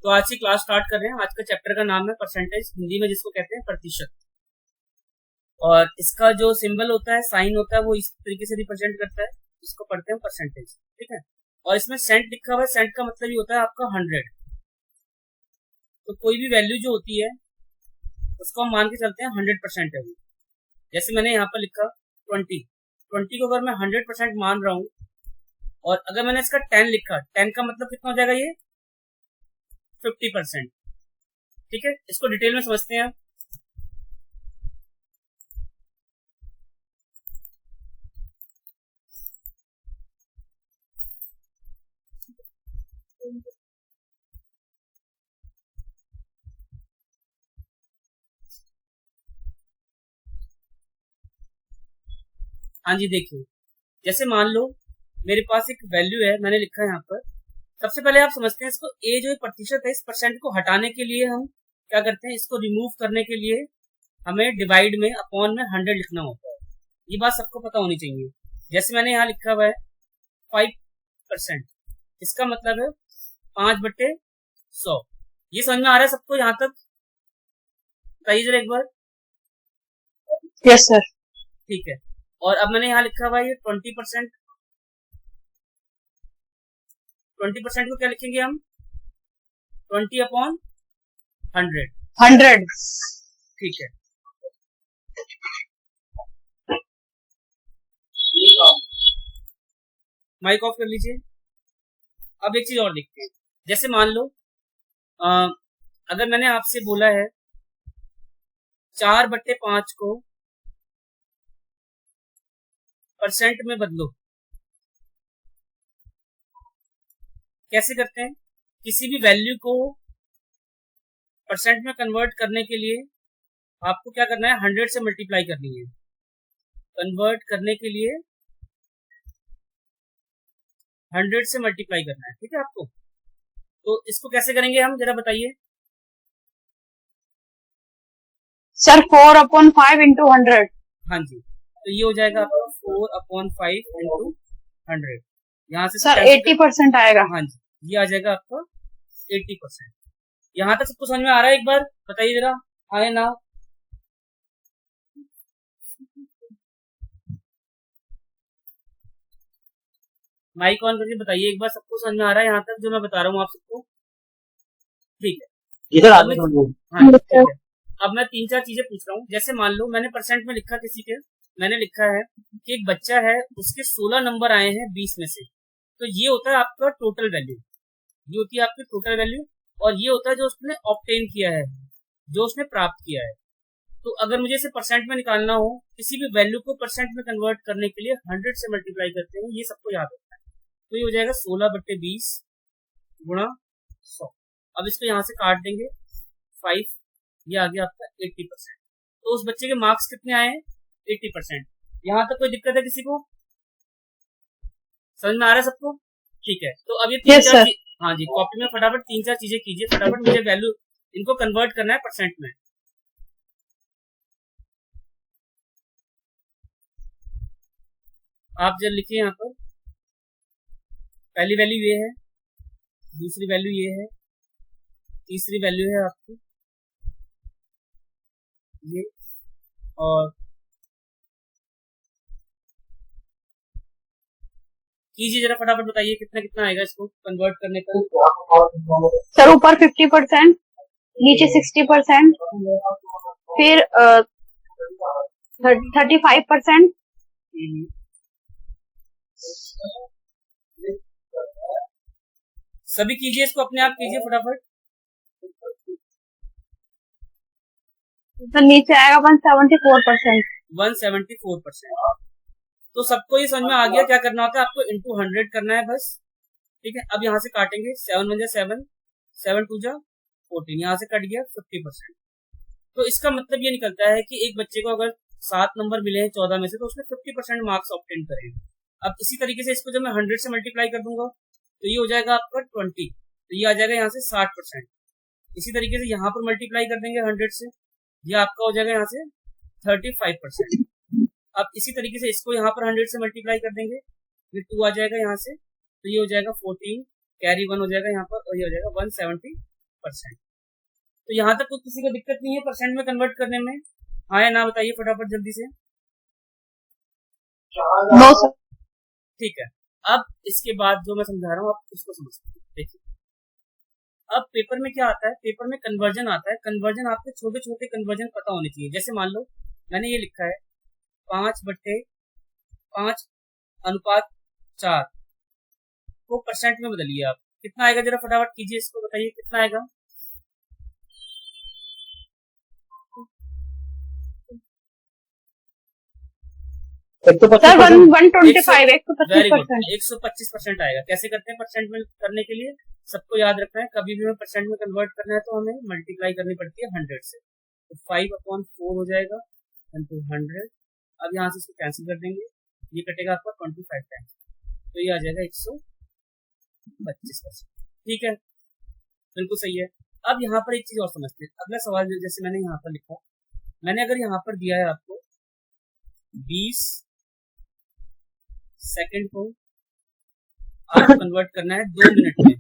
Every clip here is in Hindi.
तो आज की क्लास स्टार्ट कर रहे हैं। आज का चैप्टर का नाम है परसेंटेज, हिंदी में जिसको कहते हैं प्रतिशत। और इसका जो सिंबल होता है, साइन होता है, वो इस तरीके से रिप्रेजेंट करता है, इसको पढ़ते हैं परसेंटेज। ठीक है। और इसमें सेंट लिखा हुआ है। सेंट का मतलब ये होता है आपका 100। तो कोई भी वैल्यू जो होती है उसको हम मान के चलते हैं 100% है वो। जैसे मैंने यहाँ पर लिखा 20 को अगर मैं 100% मान रहा हूँ, और अगर मैंने इसका 10 लिखा, 10 का मतलब कितना हो जाएगा, ये 50%। ठीक है, इसको डिटेल में समझते हैं। हाँ जी, देखिए, जैसे मान लो मेरे पास एक वैल्यू है, मैंने लिखा है यहाँ पर। सबसे पहले आप समझते हैं इसको, ए जो प्रतिशत है, इस परसेंट को हटाने के लिए हम क्या करते हैं, इसको रिमूव करने के लिए हमें डिवाइड में, अपॉन में 100 लिखना होता है। ये बात सबको पता होनी चाहिए। जैसे मैंने यहाँ लिखा हुआ है 5%, इसका मतलब है 5/100। ये समझ में आ रहा है सबको यहाँ तक? बताइए जरा एक बार। Yes sir. ठीक है। और अब मैंने यहाँ लिखा हुआ है ये 20%। 20% को क्या लिखेंगे हम? 20/100। 100। ठीक है। माइक ऑफ कर लीजिए। अब एक चीज और देखते हैं। जैसे मान लो अगर मैंने आपसे बोला है 4/5 को परसेंट में बदलो, कैसे करते हैं? किसी भी वैल्यू को परसेंट में कन्वर्ट करने के लिए आपको क्या करना है, 100 से मल्टीप्लाई करनी है। कन्वर्ट करने के लिए 100 से मल्टीप्लाई करना है। ठीक है आपको? तो इसको कैसे करेंगे हम, जरा बताइए। Sir 4/5 into 100। हाँ जी, तो ये हो जाएगा आपका 4/5 into 100। यहाँ से सर 80% आएगा। हाँ जी, ये आ जाएगा आपका 80%। यहाँ तक सबको समझ में आ रहा है? एक बार बताइए जरा, आए ना? माइक ऑन करके बताइए एक बार, सबको समझ में आ रहा है यहाँ तक जो मैं बता रहा हूँ आप सबको? ठीक है। इधर अब हाँ ठीक है। अब मैं 3-4 चीजें पूछ रहा हूँ। जैसे मान लो मैंने परसेंट में लिखा किसी के, मैंने लिखा है कि एक बच्चा है, उसके 16 नंबर आए हैं 20 में से। तो ये होता है आपका टोटल वैल्यू, ये होती है आपकी टोटल वैल्यू। और ये होता है जो उसने ऑब्टेन किया है, जो उसने प्राप्त किया है। तो अगर मुझे इसे परसेंट में निकालना हो, किसी भी वैल्यू को परसेंट में कन्वर्ट करने के लिए 100 से मल्टीप्लाई करते हैं, ये सबको याद रखना है। तो ये हो जाएगा 16/20 गुणा 100। अब इसको यहाँ से काट देंगे 5, ये आ गया आपका 80%। तो उस बच्चे के मार्क्स कितने आए हैं? 80%। यहाँ तक कोई दिक्कत है किसी को? समझ में आ रहा है सबको? ठीक है। तो अब ये 3-4 हाँ जी, कॉपी में फटाफट 3-4 चीजें कीजिए फटाफट, मुझे वैल्यू इनको कन्वर्ट करना है परसेंट में। आप जब लिखिए यहाँ पर, पहली वैल्यू ये है, दूसरी वैल्यू ये है, तीसरी वैल्यू है आपकी ये, और कीजिए जरा फटाफट, बताइए कितना कितना आएगा इसको कन्वर्ट करने का। सर ऊपर 50%, नीचे 60%, फिर 35%। सभी कीजिए इसको, अपने आप कीजिए फटाफट। तो नीचे आएगा 174%। 174%। तो सबको ये समझ में आ गया क्या करना होता है, आपको इंटू 100 करना है बस। ठीक है। अब यहाँ से काटेंगे, 7 1 7, 7 2 14, यहाँ से कट गया 50%। तो इसका मतलब ये निकलता है कि एक बच्चे को अगर 7 नंबर मिले हैं 14 में से, तो उसने 50% मार्क्स ऑब्टेन करे। अब इसी तरीके से इसको जब मैं 100 से मल्टीप्लाई कर दूंगा, तो ये हो जाएगा आपका 20, तो ये आ जाएगा यहाँ से 60%। इसी तरीके से यहाँ पर मल्टीप्लाई कर देंगे 100 से, ये आपका हो जाएगा यहाँ से 35%। अब इसी तरीके से इसको यहाँ पर 100 से मल्टीप्लाई कर देंगे, ये 2 आ जाएगा यहाँ से, तो ये हो जाएगा 14, कैरी 1 हो जाएगा यहाँ पर, और ये हो जाएगा 175। परसेंट। तो यहाँ तक तो किसी को दिक्कत नहीं है परसेंट में कन्वर्ट करने में? हाँ या ना बताइए फटाफट जल्दी से। No sir. ठीक है, अब इसके बाद जो मैं समझा रहा हूँ आप उसको समझते हैं। देखिए अब पेपर में क्या आता है, पेपर में कन्वर्जन आता है। कन्वर्जन आपके छोटे छोटे कन्वर्जन पता होने चाहिए। जैसे मान लो मैंने ये लिखा है 5/5 को परसेंट में बदलिए। आप कितना आएगा जरा फटाफट कीजिए, इसको बताइए कितना आएगा। Sir 125 very good, 125%। 125% आएगा। कैसे करते हैं परसेंट में करने के लिए? सबको याद रखना है, कभी भी हमें परसेंट में कन्वर्ट करना है तो हमें मल्टीप्लाई करनी पड़ती है 100 से। तो 5/4 हो जाएगा इंटू 100। अब यहाँ से इसको कैंसिल कर देंगे, ये कटेगा आपका 25 टाइम्स, तो ये आ जाएगा 125%। ठीक है, बिल्कुल सही है। अब यहाँ पर एक चीज और समझते हैं। अगला सवाल जैसे मैंने यहाँ पर लिखा, मैंने अगर यहाँ पर दिया है आपको 20 सेकंड को आपको कन्वर्ट करना है 2 मिनट में,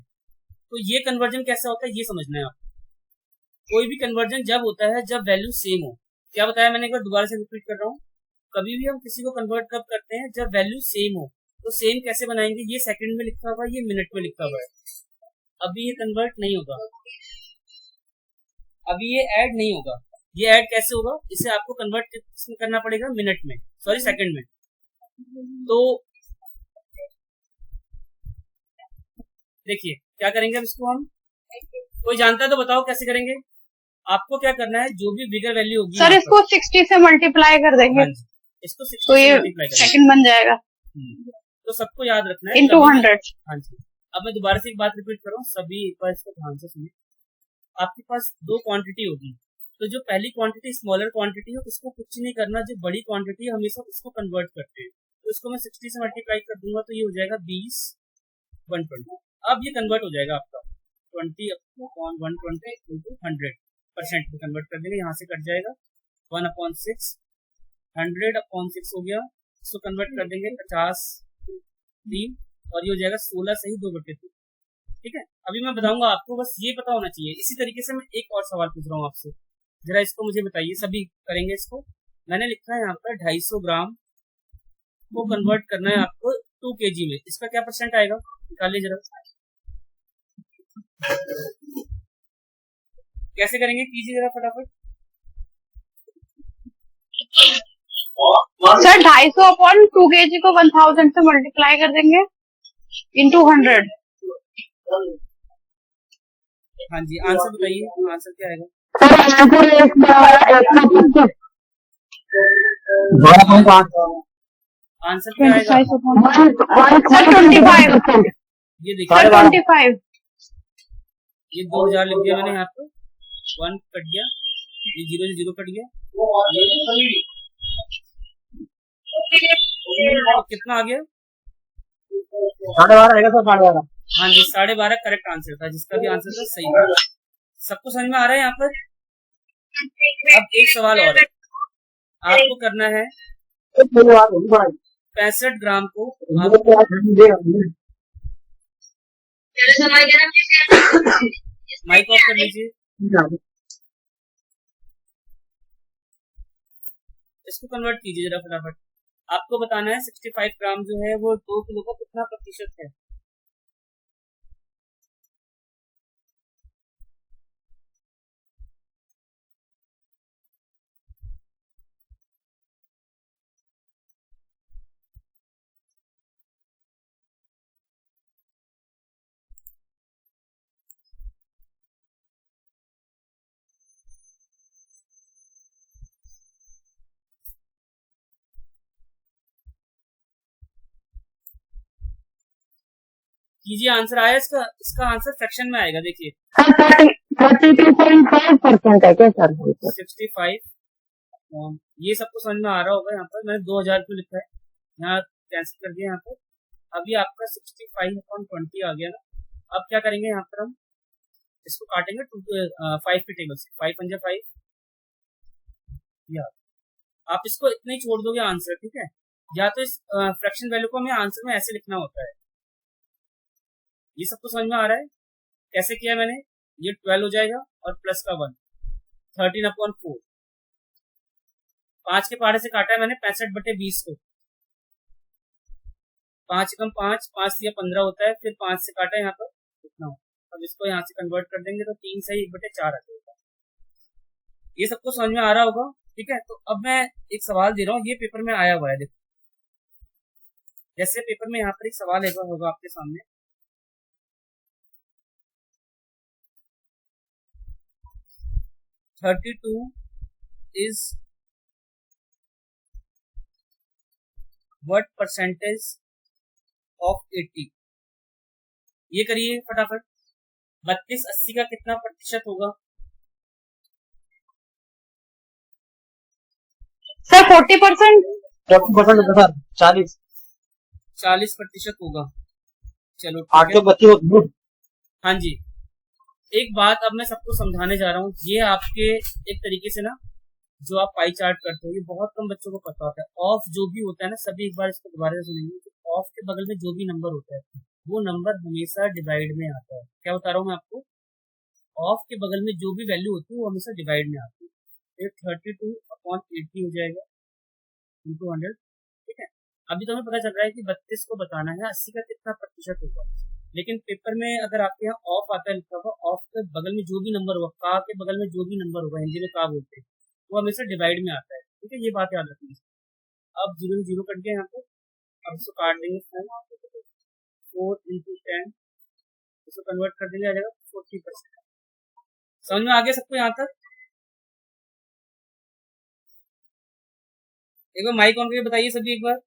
तो ये कन्वर्जन कैसा होता है ये समझना है आपको। कोई भी कन्वर्जन जब होता है जब वैल्यू सेम हो। क्या बताया मैंने, एक बार दोबारा से रिपीट कर रहा हूँ। कभी भी हम किसी को कन्वर्ट कब करते हैं? जब वैल्यू सेम हो। तो सेम कैसे बनाएंगे? ये सेकंड में लिखा हुआ है, ये मिनट में लिखा हुआ है। अभी ये कन्वर्ट नहीं होगा, अभी ये ऐड नहीं होगा। ये ऐड कैसे होगा? इसे आपको कन्वर्ट करना पड़ेगा मिनट में, सॉरी सेकंड में। तो देखिए क्या करेंगे अब इसको हम, कोई जानता है तो बताओ कैसे करेंगे। आपको क्या करना है, जो भी बिगर वैल्यू होगी सर इसको 60 से मल्टीप्लाई कर देंगे, इसको 60 तो से ये मल्टीप्लाई करेंगे, सेकंड बन जाएगा तो सबको याद रखना है इंटू 100। हाँ जी, अब मैं दोबारा से एक बात रिपीट कर रहा हूँ, सभी एक बार इसको ध्यान से सुनिए। आपके पास दो क्वांटिटी होगी, तो जो पहली क्वांटिटी स्मॉलर क्वांटिटी है उसको कुछ नहीं करना, जो बड़ी क्वांटिटी है हमेशा उसको कन्वर्ट करते हैं। तो इसको मैं 60 से मल्टीप्लाई कर दूंगा, तो ये हो जाएगा 20 120। अब ये कन्वर्ट हो जाएगा आपका 20/120 इंटू 100% में कन्वर्ट कर देंगे, यहाँ से कट जाएगा 1/6, 100/6 हो गया। इसको कन्वर्ट कर देंगे 50/3 और ये हो जाएगा 16 सही 2/3। ठीक है, अभी मैं बताऊंगा आपको, बस ये पता होना चाहिए। इसी तरीके से मैं एक और सवाल पूछ रहा हूँ आपसे, जरा इसको मुझे बताइए, सभी करेंगे इसको। मैंने लिखा है यहाँ पर 250 ग्राम को कन्वर्ट करना है आपको 2 kg में, इसका क्या परसेंट आएगा निकालिए जरा। कैसे करेंगे कीजिए जरा फटाफट। सर 250 अपॉन 2 kg को 1000 से मल्टीप्लाई कर देंगे इंटू 100। हाँ जी, आंसर बताइए, आंसर क्या आएगा? आंसर क्या आएगा? सर 25। ये देखिए सर 25। ये 2000 लिख दिया मैंने यहाँ पर, 1 कट गया, ये 0 से 0 कट गया, ये कितना आ गया? 12.5 रहेगा सर, 12.5। हाँ जी 12.5 करेक्ट आंसर था, जिसका भी आंसर था सही था। सबको समझ में आ रहा है यहाँ पर? अब एक सवाल और है, आपको करना है 65 ग्राम को माइक ऑफ कर लीजिए, इसको कन्वर्ट कीजिए जरा फटाफट। आपको बताना है 65 ग्राम जो है वो 2 किलो का कितना प्रतिशत है। कीजिए, आंसर आया इसका? इसका आंसर फ्रैक्शन में आएगा, देखिए 32.5% है क्या सर? 65। ये सबको समझ में आ रहा होगा। यहाँ पर मैंने 2000 रुपये लिखा है, यहाँ कैंसिल कर दिया यहाँ पर। अभी आपका 65/20 आ गया ना। अब क्या करेंगे, यहाँ पर हम इसको काटेंगे 5 के टेबल से, 5 पंजा 5 या आप इसको इतना ही छोड़ दोगे आंसर, ठीक है। या तो इस फ्रैक्शन वैल्यू को हमें आंसर में ऐसे लिखना होता है। ये सबको समझ में आ रहा है कैसे किया मैंने? ये 12 हो जाएगा और प्लस का 1, 13/4। 5 के पहाड़े से काटा है मैंने 65/20 को। 5 कम 5, 5 या 15 होता है, फिर 5 से काटा है यहाँ पर कितना हो। अब इसको यहाँ से कन्वर्ट कर देंगे तो 3 से 1/4 आ जाएगा। ये सबको समझ में आ रहा होगा, ठीक है। तो अब मैं एक सवाल दे रहा हूँ, ये पेपर में आया हुआ है, देखो जैसे पेपर में यहाँ पर एक सवाल होगा आपके सामने। "32 is what percentage of 80?" ये करिए फटाफट। 32 80 का कितना प्रतिशत होगा? सर 40%। 40% होता सर, 40 40% होगा। चलो 8 ठीक है। के 32 होती है। हाँ जी, एक बात अब मैं सबको समझाने जा रहा हूँ। ये आपके एक तरीके से ना, जो आप पाई चार्ट करते हो, ये बहुत कम बच्चों को पता होता है। ऑफ जो भी होता है ना, सभी एक बार इसको दोबारा से सुनेंगे। तो ऑफ के बगल में जो भी नंबर होता है, वो नंबर हमेशा डिवाइड में आता है। क्या बता रहा हूँ मैं आपको? ऑफ के बगल में जो भी वैल्यू होती है वो हमेशा डिवाइड में आती है। 32/80 हो जाएगा इंटू 100, ठीक है। अभी तो हमें पता चल रहा है कि 32 को बताना है 80 का कितना प्रतिशत होगा। लेकिन पेपर में अगर आपके यहाँ ऑफ आता है लिखा हुआ, ऑफ के बगल में जो भी नंबर होगा, का के बगल में जो भी नंबर होगा, हिंदी में का बोलते हैं, वो हमेशा डिवाइड में आता है, ठीक है। ये बात याद रखनी है। अब 0 0 कट गया यहाँ पर, अब इसको काट देंगे। 4 इंटू 10, इसको कन्वर्ट कर देंगे, आ जाएगा 40%। समझ में आ गया सबको यहाँ तक? एक बार माइक ऑन करके बताइए सभी एक बार।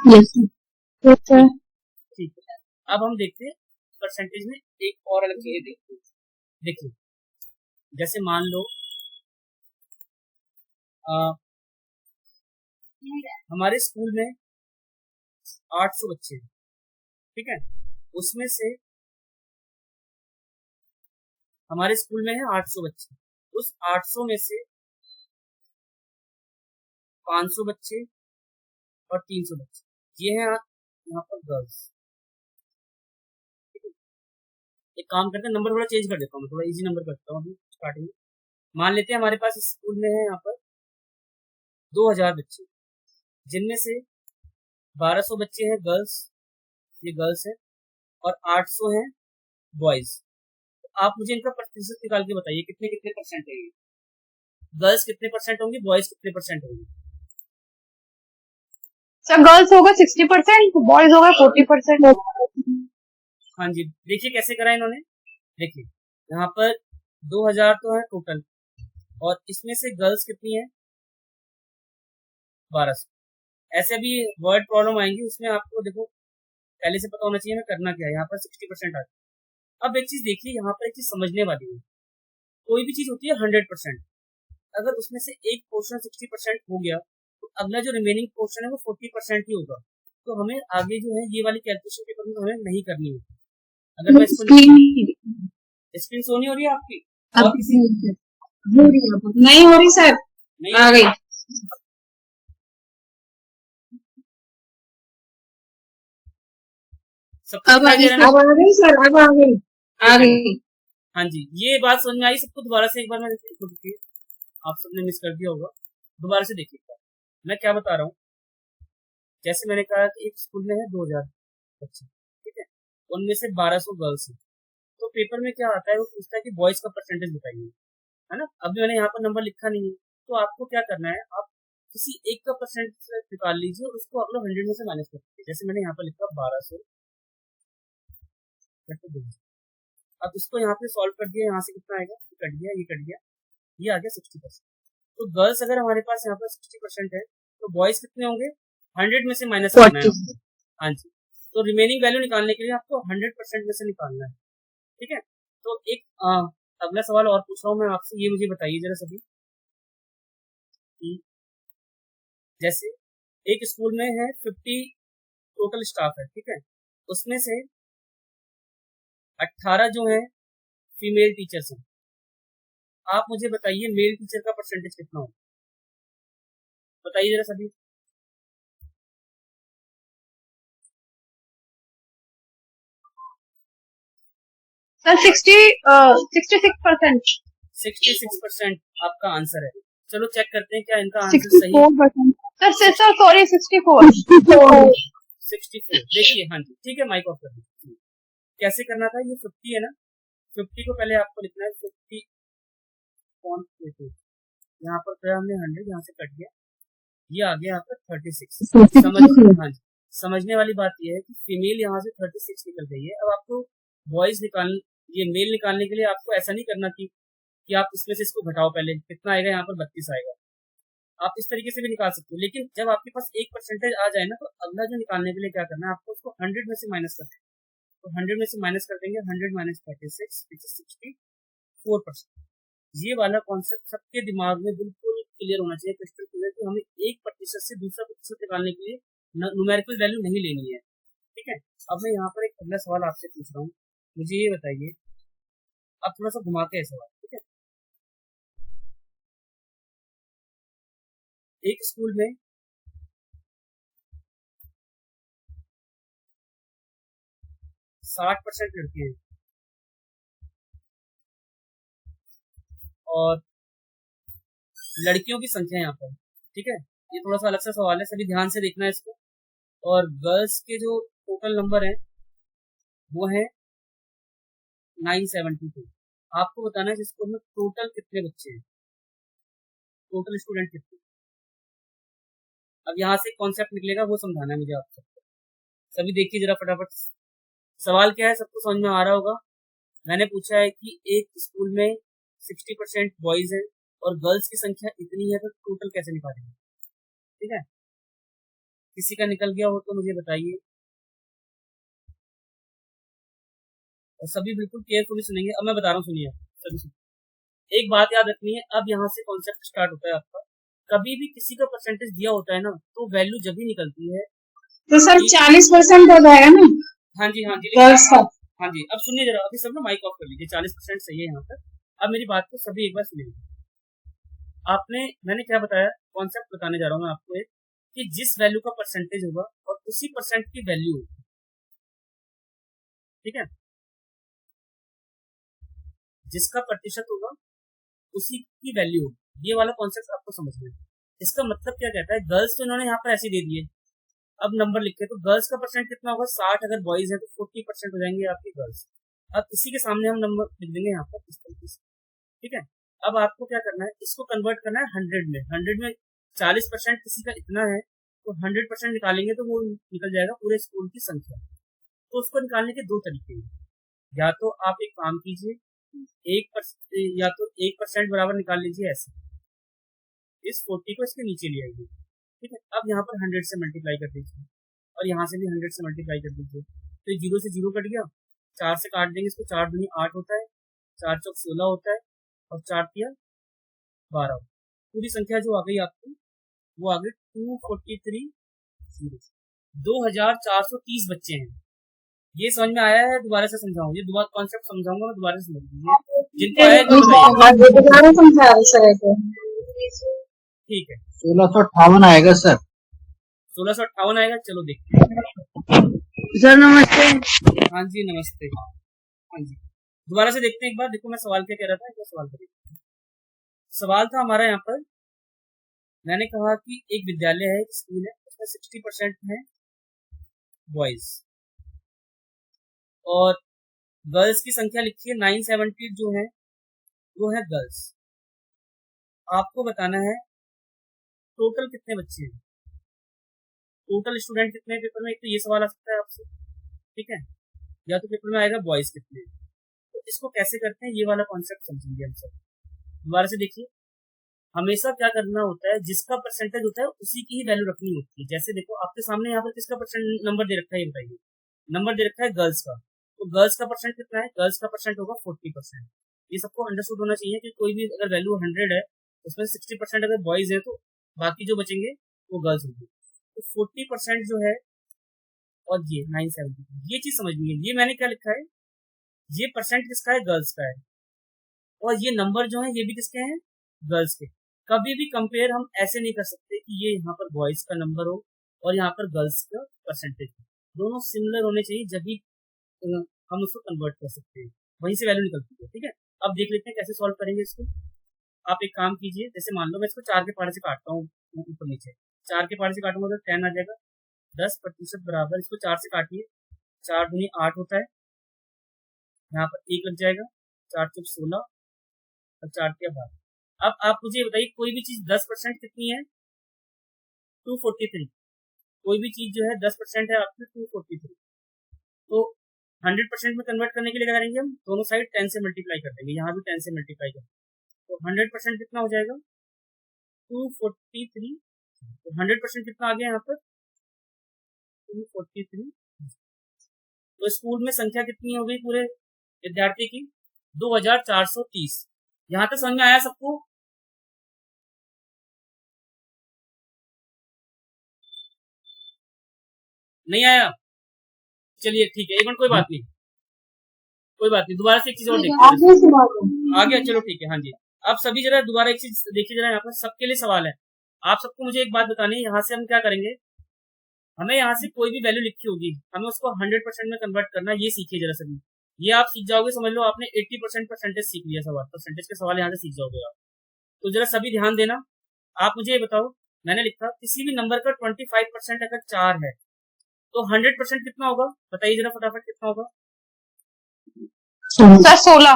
Yes sir. ठीक है, अब हम देखते हैं परसेंटेज में एक और अलग चीज देखते हैं। देखिए, जैसे मान लो हमारे स्कूल में 800 बच्चे हैं, ठीक है। उसमें से हमारे स्कूल में है 800 बच्चे। उस 800 में से 500 बच्चे और 300 बच्चे, ये हैं यहाँ पर गर्ल्स। एक काम करते हैं, नंबर थोड़ा चेंज कर देता हूँ, थोड़ा इजी नंबर करता हूँ अभी स्टार्टिंग में। मान लेते हैं हमारे पास स्कूल में है यहाँ पर 2000 बच्चे, जिनमें से 1200 बच्चे हैं गर्ल्स, ये गर्ल्स है, और 800 हैं बॉयज। तो आप मुझे इनका प्रतिशत निकाल के बताइए, कितने कितने परसेंट है ये? गर्ल्स कितने परसेंट होंगी, बॉयज कितने परसेंट होंगे? सर गर्ल्स होगा 60%, बॉयज होगा 40%। हाँ जी, देखिए कैसे करा इन्होंने। देखिए यहाँ पर 2000 तो है टोटल, और इसमें से गर्ल्स कितनी है? 1200। ऐसे अभी वर्ड प्रॉब्लम आएंगी, उसमें आपको देखो पहले से पता होना चाहिए मैं करना क्या है। यहाँ पर 60% आ गया। अब एक चीज देखिए, यहाँ पर एक चीज समझने वाली है। कोई भी चीज होती है 100%, अगर उसमें से एक पोर्शन 60% हो गया, तो अगला जो रिमेनिंग पोर्शन है वो 40% ही होगा। तो हमें आगे जो है ये वाली कैलकुलेशन पेपर में हमें नहीं करनी है। अगर मैं इसको स्क्रीन शो नहीं हो रही है आपकी? और किसी नहीं हो रही सर, नहीं आ गई। सबको अब आ दिखाई दे गई रहा है सर, ना? आ गई सर, अब आ गई, आ गई। हाँ जी, ये बात समझ में आई सबको? दोबारा से एक बार मैं देखिए, आप सबने मिस कर दिया होगा, दोबारा से देखिए मैं क्या बता रहा हूँ। जैसे मैंने कहा कि एक स्कूल में है 2000 बच्चे, ठीक है, उनमें से 1200 गर्ल्स हैं। तो पेपर में क्या आता है, वो पूछता है कि बॉयज का परसेंटेज बताइए, है ना। अभी मैंने यहाँ पर नंबर लिखा नहीं है, तो आपको क्या करना है, आप किसी एक का परसेंट निकाल लीजिए और उसको अगला 100 में से माइनस कर दीजिए। जैसे मैंने यहाँ पर लिखा 1200, अब इसको यहाँ पे सॉल्व कर दिया, यहाँ से कितना आएगा, ये कट गया, ये कट गया, ये आ गया 60%। तो गर्ल्स अगर हमारे पास यहाँ पर 60% है, तो बॉयज कितने होंगे? 100 में से माइनस करना है। हाँ जी, तो रिमेनिंग वैल्यू निकालने के लिए आपको 100% में से निकालना है, ठीक है। तो एक अगला सवाल और पूछ रहा हूँ मैं आपसे, ये मुझे बताइए जरा सभी। जैसे एक स्कूल में है 50 टोटल स्टाफ है, ठीक है, उसमें से 18 जो है फीमेल टीचर्स हैं। आप मुझे बताइए मेल टीचर का परसेंटेज कितना होगा? बताइए जरा सभी। सर 66%। 66% आपका आंसर है। चलो चेक करते हैं क्या इनका आंसर सही है। 64%। Sir sorry 64। 64 देखिए, हाँ जी ठीक है, माइक ऑफ कर दीजिए। कैसे करना था, ये 50 है ना, 50 को पहले आपको लिखना है 50 यहाँ पर तो हमने 100 यहाँ से कट गया, ये आ गया आपका 36। हाँ जी, समझने वाली बात ये है कि फीमेल यहाँ से 36 निकल गई है। अब आपको बॉयज ये मेल निकालने के लिए आपको ऐसा नहीं करना कि आप इसमें से इसको घटाओ, पहले कितना आएगा, यहाँ पर 32 आएगा। आप इस तरीके से भी निकाल सकते हो, लेकिन जब आपके पास 1% आ जाए ना, तो अगला जो निकालने के लिए क्या करना है, आपको उसको 100 में से माइनस करना है। तो 100 में से माइनस कर देंगे, 100 माइनस 36 64%। ये वाला कॉन्सेप्ट सबके दिमाग में बिल्कुल क्लियर होना चाहिए, क्रिस्टल क्लियर, कि हमें 1% से दूसरा प्रतिशत निकालने के लिए न्यूमेरिकल वैल्यू नहीं लेनी है। ठीक है, अब मैं यहाँ पर एक अगला सवाल आपसे पूछ रहा हूँ, मुझे ये बताइए, अब थोड़ा सा घुमा के सवाल, ठीक है। एक स्कूल में 60% लड़के हैं और लड़कियों की संख्या यहाँ पर, ठीक है, ये थोड़ा सा अलग सा सवाल है, सभी ध्यान से देखना है इसको। और गर्ल्स के जो टोटल नंबर है वो है 972। आपको बताना है इस स्कूल में टोटल कितने बच्चे हैं, टोटल स्टूडेंट कितने। अब यहाँ से कॉन्सेप्ट निकलेगा, वो समझाना है मुझे आप सबको। सभी देखिए जरा फटाफट, सवाल क्या है सबको समझ में आ रहा होगा। मैंने पूछा है कि एक स्कूल में 60% बॉयज है और गर्ल्स की संख्या इतनी है, तो टोटल कैसे निकालेंगे। ठीक है, किसी का निकल गया हो तो मुझे बताइए, और सभी बिल्कुल केयरफुली सुनेंगे। अब मैं बता रहा हूँ, सुनिए सभी सुनिए। एक बात याद रखनी है, अब यहाँ से कॉन्सेप्ट स्टार्ट होता है आपका। कभी भी किसी का परसेंटेज दिया होता है ना, तो वैल्यू जब भी निकलती है तो सर 40% हो जाएगा ना हाँ जी, हाँ जी, गर्ल्स का। हाँ जी, अब सुनिए जरा, अभी सब ना माइक ऑफ कर लीजिए, 40% सही है यहाँ पर। अब मेरी बात को सभी एक बार सुनिए। मैंने क्या बताया, कॉन्सेप्ट बताने जा रहा हूँ मैं आपको एक, कि जिस वैल्यू का परसेंटेज होगा और उसी परसेंट की वैल्यू होगी, ठीक है, जिसका प्रतिशत होगा उसी की वैल्यू होगी। ये वाला कॉन्सेप्ट आपको समझना है। इसका मतलब क्या कहता है, गर्ल्स तो इन्होंने यहाँ पर ऐसे दे दिए, अब नंबर लिखे तो गर्ल्स का परसेंट कितना होगा 60, अगर बॉयज है तो 40% हो जाएंगे आपकी गर्ल्स। अब इसी के सामने हम नंबर लिख देंगे यहाँ पर इस तरीके से, ठीक है। अब आपको क्या करना है, इसको कन्वर्ट करना है 100 में। 100 में 40% किसी का इतना है, तो 100% निकालेंगे तो वो निकल जाएगा पूरे स्कूल की संख्या। तो उसको निकालने के दो तरीके हैं, या तो आप एक काम कीजिए, 1% बराबर निकाल लीजिए ऐसे, इस 40 को इसके नीचे ले आइए, ठीक है। अब यहाँ पर 100 से मल्टीप्लाई कर दीजिए और यहाँ से भी 100 से मल्टीप्लाई कर दीजिए, तो 0 से 0 कट गया, 4 से काट देंगे इसको, 4 दूनी 8 होता है, 4 चौक 16 होता है और 4 तिया 12। पूरी संख्या जो आ गई आपकी वो आ गई 243 2430 बच्चे हैं। ये समझ में आया है, दोबारा से समझाऊं, ये दोबारा कॉन्सेप्ट समझाऊंगा मैं, दोबारा से समझ लीजिए जिनको आएगा। ठीक है, 1658 आएगा सर। 1658 आएगा, चलो देखते हैं। सर नमस्ते। हाँ जी नमस्ते, हाँ जी, दोबारा से देखते हैं एक बार। देखो मैं सवाल क्या कह रहा था, क्या सवाल करें। सवाल था हमारा यहाँ पर, मैंने कहा कि एक विद्यालय है, स्कूल है, उसमें 60% है बॉयज और गर्ल्स की संख्या लिखी है 970 जो है वो है गर्ल्स। आपको बताना है टोटल कितने बच्चे हैं, टोटल स्टूडेंट कितने हैं पेपर में। एक तो ये सवाल आ सकता है आपसे, ठीक है, या तो पेपर में आएगा बॉयज कितने। तो इसको कैसे करते हैं, ये वाला कॉन्सेप्ट समझेंगे हम सब। दोबारा से देखिए, हमेशा क्या करना होता है, जिसका परसेंटेज होता है उसी की ही वैल्यू रखनी होती है। जैसे देखो आपके सामने यहाँ पर किसका परसेंट नंबर दे रखा है, ये बताइए। नंबर दे रखा है गर्ल्स का, तो गर्ल्स का परसेंट कितना है, गर्ल्स का परसेंट होगा 40%। ये सबको अंडरस्टूड होना चाहिए कि कोई भी अगर वैल्यू 100 है, उसमें 60% अगर बॉयज है, तो बाकी जो बचेंगे वो गर्ल्स होंगे। तो 40% जो है, और ये 970, ये चीज समझनी है। ये मैंने क्या लिखा है, ये परसेंट किसका है, गर्ल्स का है, और ये नंबर जो है ये भी किसके हैं, गर्ल्स के। कभी भी कंपेयर हम ऐसे नहीं कर सकते कि ये यहाँ पर बॉयज का नंबर हो और यहाँ पर गर्ल्स का परसेंटेज, दोनों सिमिलर होने चाहिए, जब भी हम उसको कन्वर्ट कर सकते हैं, वहीं से वैल्यू निकलती है। ठीक है, अब देख लेते हैं कैसे सॉल्व करेंगे इसको। आप एक काम कीजिए, जैसे मान लो मैं इसको 4 के पहाड़े से काटता हूँ ऊपर नीचे, 4 के पहाड़े से काटूंगा तो 10 आ जाएगा, 10% बराबर इसको 4 से काटिए, 4 दूनी 8 होता है, यहाँ पर 1 लग जाएगा, 4 चौक 16 और 4 के 12। अब आप मुझे बताइए कोई भी चीज 10% कितनी है? 243। कोई भी चीज जो है 10% है आपकी 243। तो 100% में कन्वर्ट करने के लिए क्या करेंगे हम? दोनों साइड 10 से मल्टीप्लाई कर देंगे, यहाँ भी 10 से मल्टीप्लाई कर देंगे। तो 100% कितना हो जाएगा? 243। तो 100% कितना आ गया यहाँ पर? 243। तो स्कूल में संख्या कितनी हो गई पूरे विद्यार्थी की? 2430। यहाँ तक समझ में आया सबको? नहीं आया? चलिए ठीक है, एक मिनट, कोई बात नहीं, कोई बात नहीं, दोबारा से एक चीज और देखते हैं। आ गया, चलो ठीक है। हाँ जी, अब सभी जरा दोबारा एक चीज देखिए, जरा यहाँ पर सबके लिए सवाल है। आप सबको मुझे एक बात बतानी है, यहाँ से हम क्या करेंगे, हमें यहाँ से कोई भी वैल्यू लिखी होगी, हमें उसको 100% में कन्वर्ट करना, ये सीखिए जरा सभी। ये आप सीख जाओगे, समझ लो आपने 80% परसेंटेज सीख लिया, सवाल परसेंटेज के सवाल यहाँ से सीख जाओगे आप। तो जरा सभी ध्यान देना। आप मुझे ये बताओ, मैंने लिखा किसी भी नंबर का 25% अगर 4 है तो 100% कितना होगा? बताइए जरा फटाफट, कितना होगा? सर 16।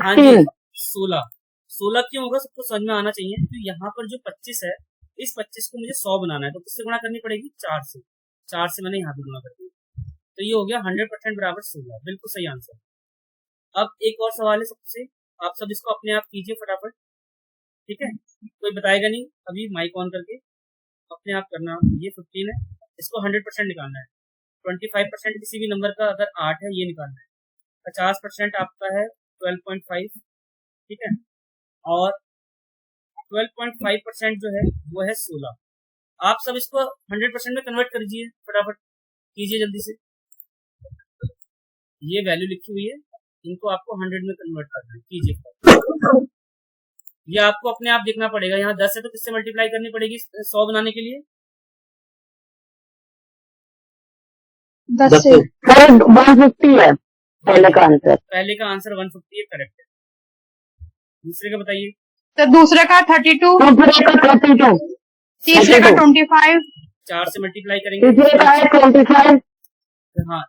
हाँ जी, 16। 16 क्यों होगा सबको समझ में आना चाहिए, क्योंकि यहाँ पर जो 25 है, इस 25 को मुझे 100 बनाना है, तो किससे गुणा करनी पड़ेगी? 4 से। 4 से मैंने यहाँ पे गुणा कर दिया, तो ये हो गया 100% बराबर 16। बिल्कुल सही आंसर। अब एक और सवाल है सबसे, आप सब इसको अपने आप कीजिए फटाफट, ठीक है? कोई बताएगा नहीं, अभी माइक ऑन करके अपने आप करना। ये 15 है, इसको 100% निकालना है। 25% किसी भी नंबर का अगर 8 है, ये निकालना है। 50% आपका है 12.5, ठीक है, और 12.5% जो है वो है 16। आप सब इसको 100% में कन्वर्ट कर दीजिए, फटाफट कीजिए जल्दी से। ये वैल्यू लिखी हुई है, इनको आपको 100 में कन्वर्ट करना है, कीजिए। ये आपको अपने आप देखना पड़ेगा। यहाँ 10 है तो किससे मल्टीप्लाई करनी पड़ेगी 100 बनाने के लिए? 10 से। 150 है पहले का आंसर। पहले का आंसर 150 है, करेक्ट है। दूसरे का बताइए। तो दूसरे का 32, दूसरे का 32, तीसरे का 25, 4 से मल्टीप्लाई करेंगे, तीसरे का है 25, हाँ,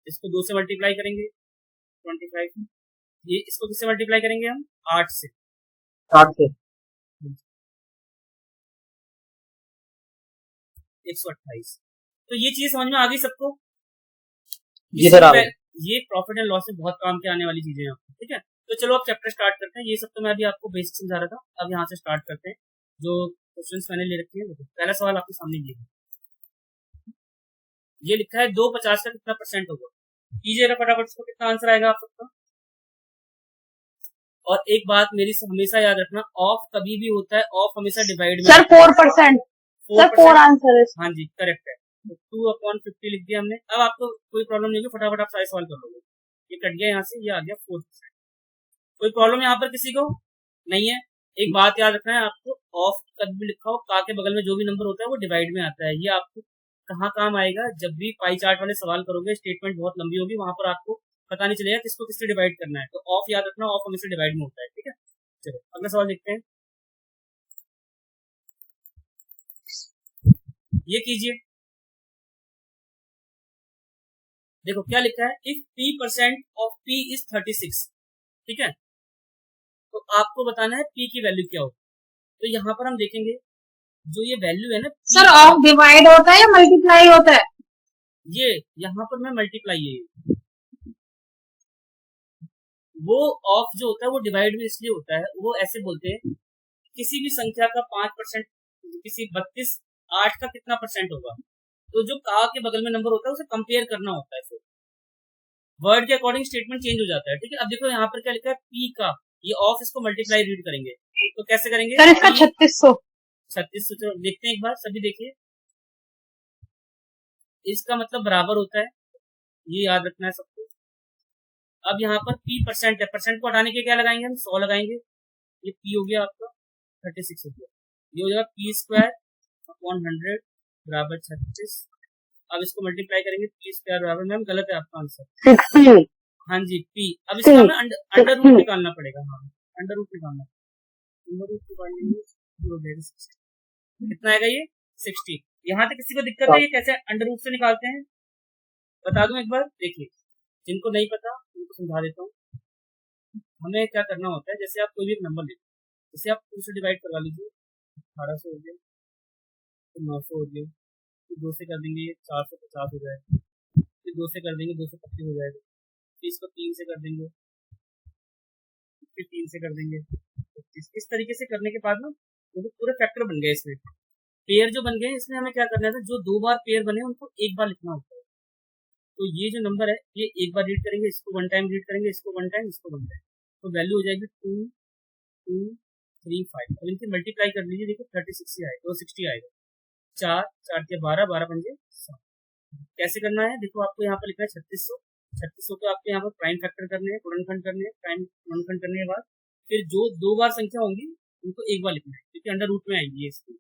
इसको 2 से मल्टीप्लाई करेंगे 25। ये इसको किससे मल्टीप्लाई करेंगे हम? 8 से। 8 से 128। तो ये चीज समझ में आ गई सबको? जी सर, ये प्रॉफिट एंड लॉस में बहुत काम के आने वाली चीजें हैं आपको, ठीक है? तो चलो अब चैप्टर स्टार्ट करते हैं। ये सब तो मैं अभी आपको बेसिक समझा रहा था, अब यहाँ से स्टार्ट करते हैं। जो क्वेश्चंस मैंने ले रखे हैं, पहला सवाल आपके सामने ये लिखा है 250 का कितना परसेंट होगा? कीजिएगा फटाफट इसको, कितना आंसर आएगा आप सबका? और एक बात मेरी हमेशा याद रखना, ऑफ कभी भी होता है, ऑफ हमेशा डिवाइड में। सर 4%। सर 4 आंसर है। हाँ जी, करेक्ट है। तो 2/50 लिख दिया हमने। अब आपको कोई प्रॉब्लम नहीं होगी, फटाफट आप सारे सवाल कर लोगे। ये कट गया यहाँ से, ये आ गया 4%। कोई प्रॉब्लम यहाँ पर किसी को नहीं है? एक बात याद रखना है आपको, ऑफ कभी भी लिखा हो, का के बगल में जो भी नंबर होता है वो डिवाइड में आता है। ये आपको कहाँ काम आएगा? जब भी पाई चार्ट वाले सवाल करोगे, स्टेटमेंट बहुत लंबी होगी, वहां पर आपको पता नहीं चलेगा किसको किससे डिवाइड करना है। तो ऑफ याद रखना, ऑफ हमेशा डिवाइड में होता है, ठीक है? चलो अगला सवाल देखते हैं। ये कीजिए, देखो क्या लिखा है, if p% of p is 36, ठीक है, तो आपको बताना है p की वैल्यू क्या होगी। तो यहाँ पर हम देखेंगे जो ये वैल्यू है ना, सर ऑफ डिवाइड होता है या मल्टीप्लाई होता है? ये यहाँ पर मैं मल्टीप्लाई है, वो ऑफ जो होता है वो डिवाइड में इसलिए होता है, वो ऐसे बोलते हैं किसी भी संख्या का 5%, किसी 32 8 का कितना परसेंट होगा, तो जो का के बगल में नंबर होता है उसे कंपेयर करना होता है। फिर वर्ड के अकॉर्डिंग स्टेटमेंट चेंज हो जाता है, ठीक है? अब देखो यहाँ पर क्या लिखा है, पी का, ये ऑफ इसको मल्टीप्लाई रीड करेंगे, तो कैसे करेंगे सर इसका 3600। 3600 देखते हैं एक बार, सभी देखिए, इसका मतलब बराबर होता है, ये याद रखना है सबको। अब यहाँ पर p% है, परसेंट को हटाने के क्या लगाएंगे हम? 100 लगाएंगे, ये p हो गया आपका 36 हो गया, ये हो जाएगा p² अपॉन 100 बराबर 36। अब इसको मल्टीप्लाई करेंगे, पी स्क्वायर बराबर, मैम गलत है आपका आंसर, 60. हाँ जी पी। अब इसका हमें अंडर रूट निकालना पड़ेगा, हाँ अंडर रूट निकालना, अंडर रूट निकालेंगे हो जाएगा 60। कितना आएगा ये 60। यहाँ तक किसी को दिक्कत है ये कैसे अंडर रूट से निकालते हैं बता दूं एक बार, देखिए जिनको नहीं पता उनको समझा देता हूँ। हमें क्या करना होता है, जैसे आप कोई भी एक नंबर लेते, जैसे आप 2 से डिवाइड करवा लीजिए, 1800 हो गया, फिर 900 हो गया, फिर 2 से कर देंगे 450 हो जाएगा, फिर 2 से कर देंगे 225 हो जाएगा, फिर इसको 3 से कर देंगे, फिर 3 से कर देंगे 25। इस तरीके से करने के बाद ना तो पूरे फैक्टर बन गए, इसमें पेयर जो बन गए, इसमें हमें क्या करना है, जो 2 बार पेयर बने उनको एक बार लिखना होता है। तो ये जो नंबर है ये एक बार रीड करेंगे, इसको 1 टाइम रीड करेंगे, इसको 1 टाइम, इसको 1 टाइम, तो वैल्यू हो जाएगी 2 2 3 5। अब इनकी मल्टीप्लाई कर लीजिए, देखो 36 ही आएगा, 60 आएगा, 4 4 के 12 12 पंजे 7। कैसे करना है, देखो आपको यहाँ पर लिखना है 3600 को आपको यहाँ पर प्राइम फैक्टर करने हैं, गुणनखंड करने हैं, प्राइम गुणनखंड करने के बाद फिर जो 2 बार संख्या होंगी उनको एक बार लिखना है, क्योंकि अंडर रूट में आएगी इसकी।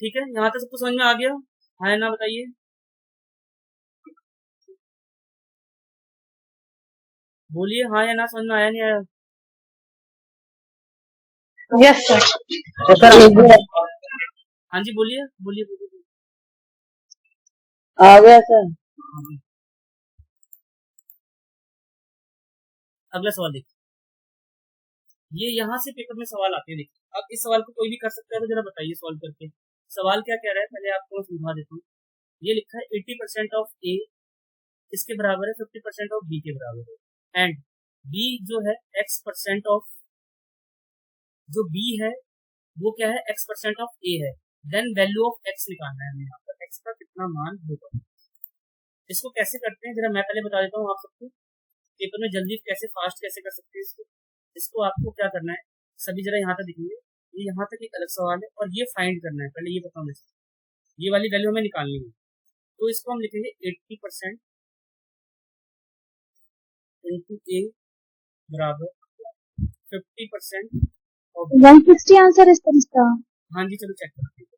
ठीक है, यहाँ तक सबको समझ में आ गया, हाँ ना बताइए। बोलिए हाँ या ना, समझ में आया नहीं आया? Yes sir. हाँ जी बोलिए बोलिए बोलिए। आ गया सर। अगला सवाल देखिए, ये यहाँ से पेपर में सवाल आते हैं, देखिए अब इस सवाल को कोई भी कर सकता है, तो जरा बताइए सॉल्व करके सवाल क्या कह रहा है, पहले आपको समझा देता हूँ। ये लिखा है 80% ऑफ ए इसके बराबर है 50% ऑफ बी के बराबर है, एंड बी जो है x% ऑफ, जो बी है वो क्या है x% ऑफ ए है, देन वैल्यू ऑफ x निकालना है हमें, यहाँ पर x का कितना मान होगा। इसको कैसे करते हैं जरा मैं पहले बता देता हूँ आप सबको, पेपर में जल्दी कैसे फास्ट कैसे कर सकते हैं इसको। इसको आपको क्या करना है, सभी जरा यहाँ तक दिखेंगे, ये यहाँ तक एक अलग सवाल है और ये फाइंड करना है, पहले ये बताना चाहिए, ये वाली वैल्यू हमें निकालनी है। तो इसको हम लिखेंगे 80% इंटू ए बराबर 50% ऑफ 160 आंसर इस तरह का। हाँ जी चलो चेक करते हैं।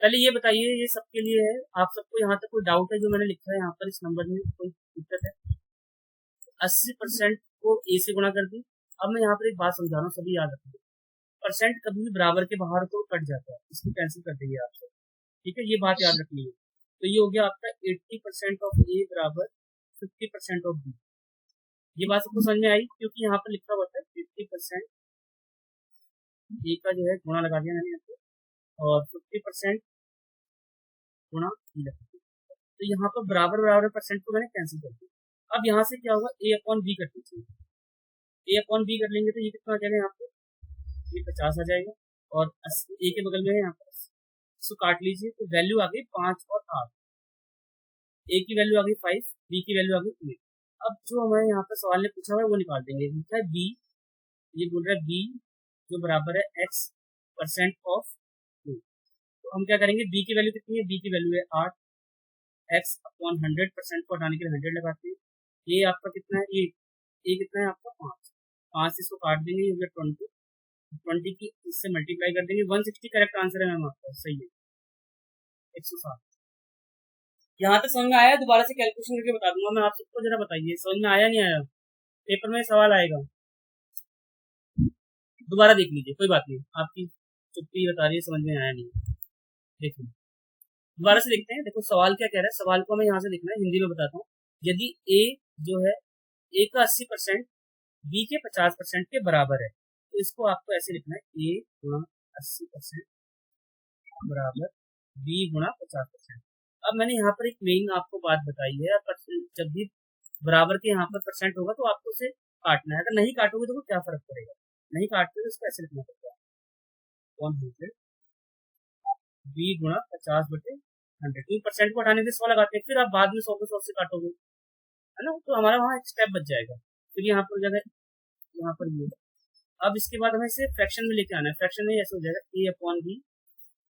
पहले ये बताइए, ये सबके लिए है, आप सबको यहाँ तक कोई डाउट है जो मैंने लिखा है यहाँ पर इस नंबर में, कोई दिक्कत है? 80% को ए से गुणा कर दी। अब मैं यहाँ पर एक बात समझा रहा हूँ, सभी याद रखिए, परसेंट कभी भी बराबर के बाहर तो कट जाता है, इसको कैंसिल कर देंगे आप सब, ठीक है, ये बात याद रखनी है। तो ये हो गया आपका 80% ऑफ ए बराबर 50% ऑफ बी। ये बात सबको समझ में आई, क्योंकि यहाँ पर लिखा हुआ था 50% ए का जो है गुणा लगा दिया मैंने यहाँ पे, और 50% गुणा बी लगा दिया, तो यहाँ पर बराबर बराबर परसेंट को मैंने कैंसिल कर दिया। अब यहाँ से क्या होगा, ए अपॉन बी कर दीजिए, ए अपॉन बी कर लेंगे तो ये कितना आ जाएगा, यहाँ पे ये 50 आ जाएगा, और ए के बगल में है यहाँ पर, इसको काट लीजिए, तो वैल्यू आ गई 5 और 8, ए की वैल्यू आ गई 5, बी की वैल्यू आ गई 8। अब जो हमारे यहाँ पर सवाल ने पूछा हुआ है वो निकाल देंगे, लिखा है बी, ये बोल रहा है बी जो बराबर है x% ऑफ 2। तो हम क्या करेंगे, बी की वैल्यू कितनी है, बी की वैल्यू है 8, x अपॉन 100% को हटाने के लिए 100 लगाते हैं, ये आपका कितना है, ये कितना है आपका 5 से इसको काट देंगे, ये हो गया 20 की इससे मल्टीप्लाई कर देंगे, 160 करेक्ट आंसर है मैम आपका, सही है 107। यहाँ तक समझ में आया? दोबारा से कैलकुलेशन करके बता दूंगा मैं आप सबको, जरा बताइए समझ में आया नहीं आया? पेपर में सवाल आएगा, दोबारा देख लीजिए, कोई बात नहीं, आपकी चुप्पी बता रही है समझ में आया नहीं, देखिए दोबारा से देखते हैं। देखो सवाल क्या कह रहा है, सवाल को हमें यहाँ से लिखना है, हिंदी में बताता हूँ। यदि ए जो है ए का 80% बी के 50% के बराबर है, तो इसको आपको ऐसे लिखना है, ए गुणा 80% बराबर बी गुणा 50%। अब मैंने यहाँ पर एक मेन आपको बात बताई है, जब भी बराबर के यहाँ पर परसेंट होगा तो आपको उसे काटना है, अगर नहीं काटोगे तो क्या फर्क पड़ेगा, नहीं काटते तो इसको ऐसे लिखना पड़ता है 100 बी गुणा 50/100, क्योंकि परसेंट को हटाने के 100 लगाते हैं, फिर आप बाद में 100 को 100 से काटोगे, है ना, तो हमारा वहाँ एक स्टेप बच जाएगा। फिर यहाँ पर जगह यहाँ पर ये, अब इसके बाद हमें इसे फ्रैक्शन में लेके आना है, फ्रैक्शन में ऐसे हो जाएगा ए अपॉन बी।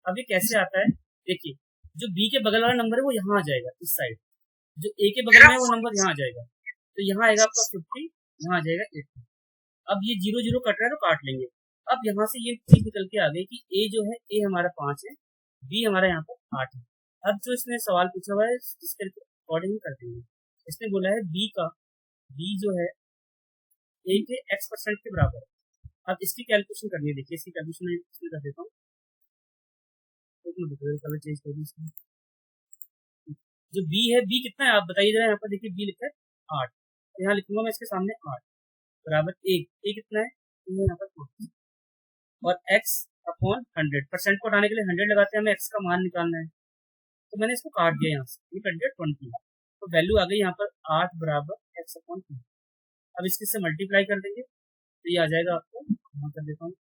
अब ये कैसे आता है, देखिए जो बी के बगल वाला नंबर है वो यहाँ आ जाएगा इस साइड, जो ए के बगल में है वो नंबर यहाँ आ जाएगा, तो यहाँ आएगा आपका 50, यहाँ आ जाएगा 80। अब ये 0 0 कट रहा है तो काट लेंगे। अब यहाँ से ये चीज निकल के आ गई कि ए जो है, ए हमारा 5 है, बी हमारा यहाँ पर 8 है। अब जो इसने सवाल पूछा हुआ है इसके अकॉर्डिंग कर देंगे। इसने बोला है बी का, बी जो है ए के x% के बराबर है। अब इसकी कैलकुलेशन करनी है, देखिए इसकी कैलकुलेशन मैं इसमें कर देता हूँ। कलर चेंज कर दूँ। जो बी है, बी कितना है आप बताइए जरा। यहाँ पर देखिए बी लिखा है 8, यहाँ लिखूंगा मैं इसके सामने 8 बराबर ए कितना है, यहाँ पर 40 और x अपॉन 100%। को हटाने के लिए 100 लगाते हैं, हमें x का मान निकालना है, तो मैंने इसको काट दिया यहाँ से, ये कट गया 20, तो वैल्यू आ गई यहाँ पर 8 बराबर x अपॉन 2। अब इसके से मल्टीप्लाई कर देंगे तो ये आ जाएगा आपको, यहाँ कर देता हूँ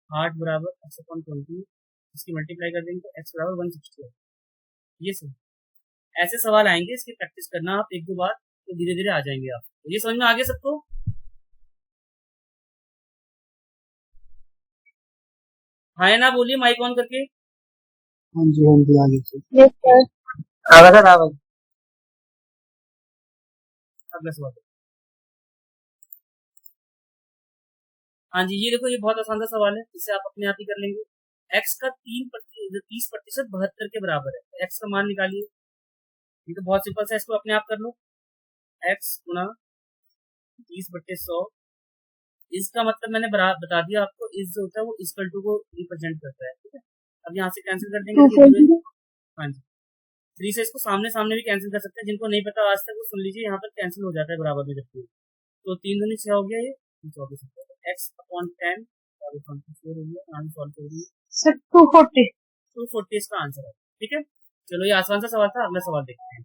8 बराबर x अपॉन 20, इसकी मल्टीप्लाई कर देंगे तो x बराबर 160। ये सही, ऐसे सवाल आएंगे, इसकी प्रैक्टिस करना आप एक दो बार, तो धीरे धीरे आ जाएंगे आप। तो ये समझ में आ गया सबको? हाँ या ना बोलिए माइक ऑन करके। हाँ जी आगे से यस सर। आवाज आ रहा है। अगला सवाल। हाँ जी, ये देखो, ये बहुत आसान सा सवाल है, इसे आप अपने आप ही कर लेंगे। x का 30% 72 के बराबर है, x का मान निकालिए। ये तो बहुत सिंपल सा, इसको अपने आप कर लो। x गुना 30/100, इसका मतलब मैंने बता दिया आपको, इस जो होता है वो इक्वल टू को रिप्रेजेंट करता है, ठीक है। अब यहाँ से कैंसिल कर देंगे। हाँ जी, 3 से इसको सामने सामने भी कैंसिल कर सकते हैं, जिनको नहीं पता आज तक वो सुन लीजिए, यहाँ पर कैंसिल हो जाता है बराबर में जब तो 3 दूनी 6 हो गया, ये 24 x अपॉन 10 और 24 हो गया। आंसर सॉल्व करिए सर 240 इसका आंसर है, ठीक है। चलो ये आसान सा सवाल था, अगला सवाल देखते हैं।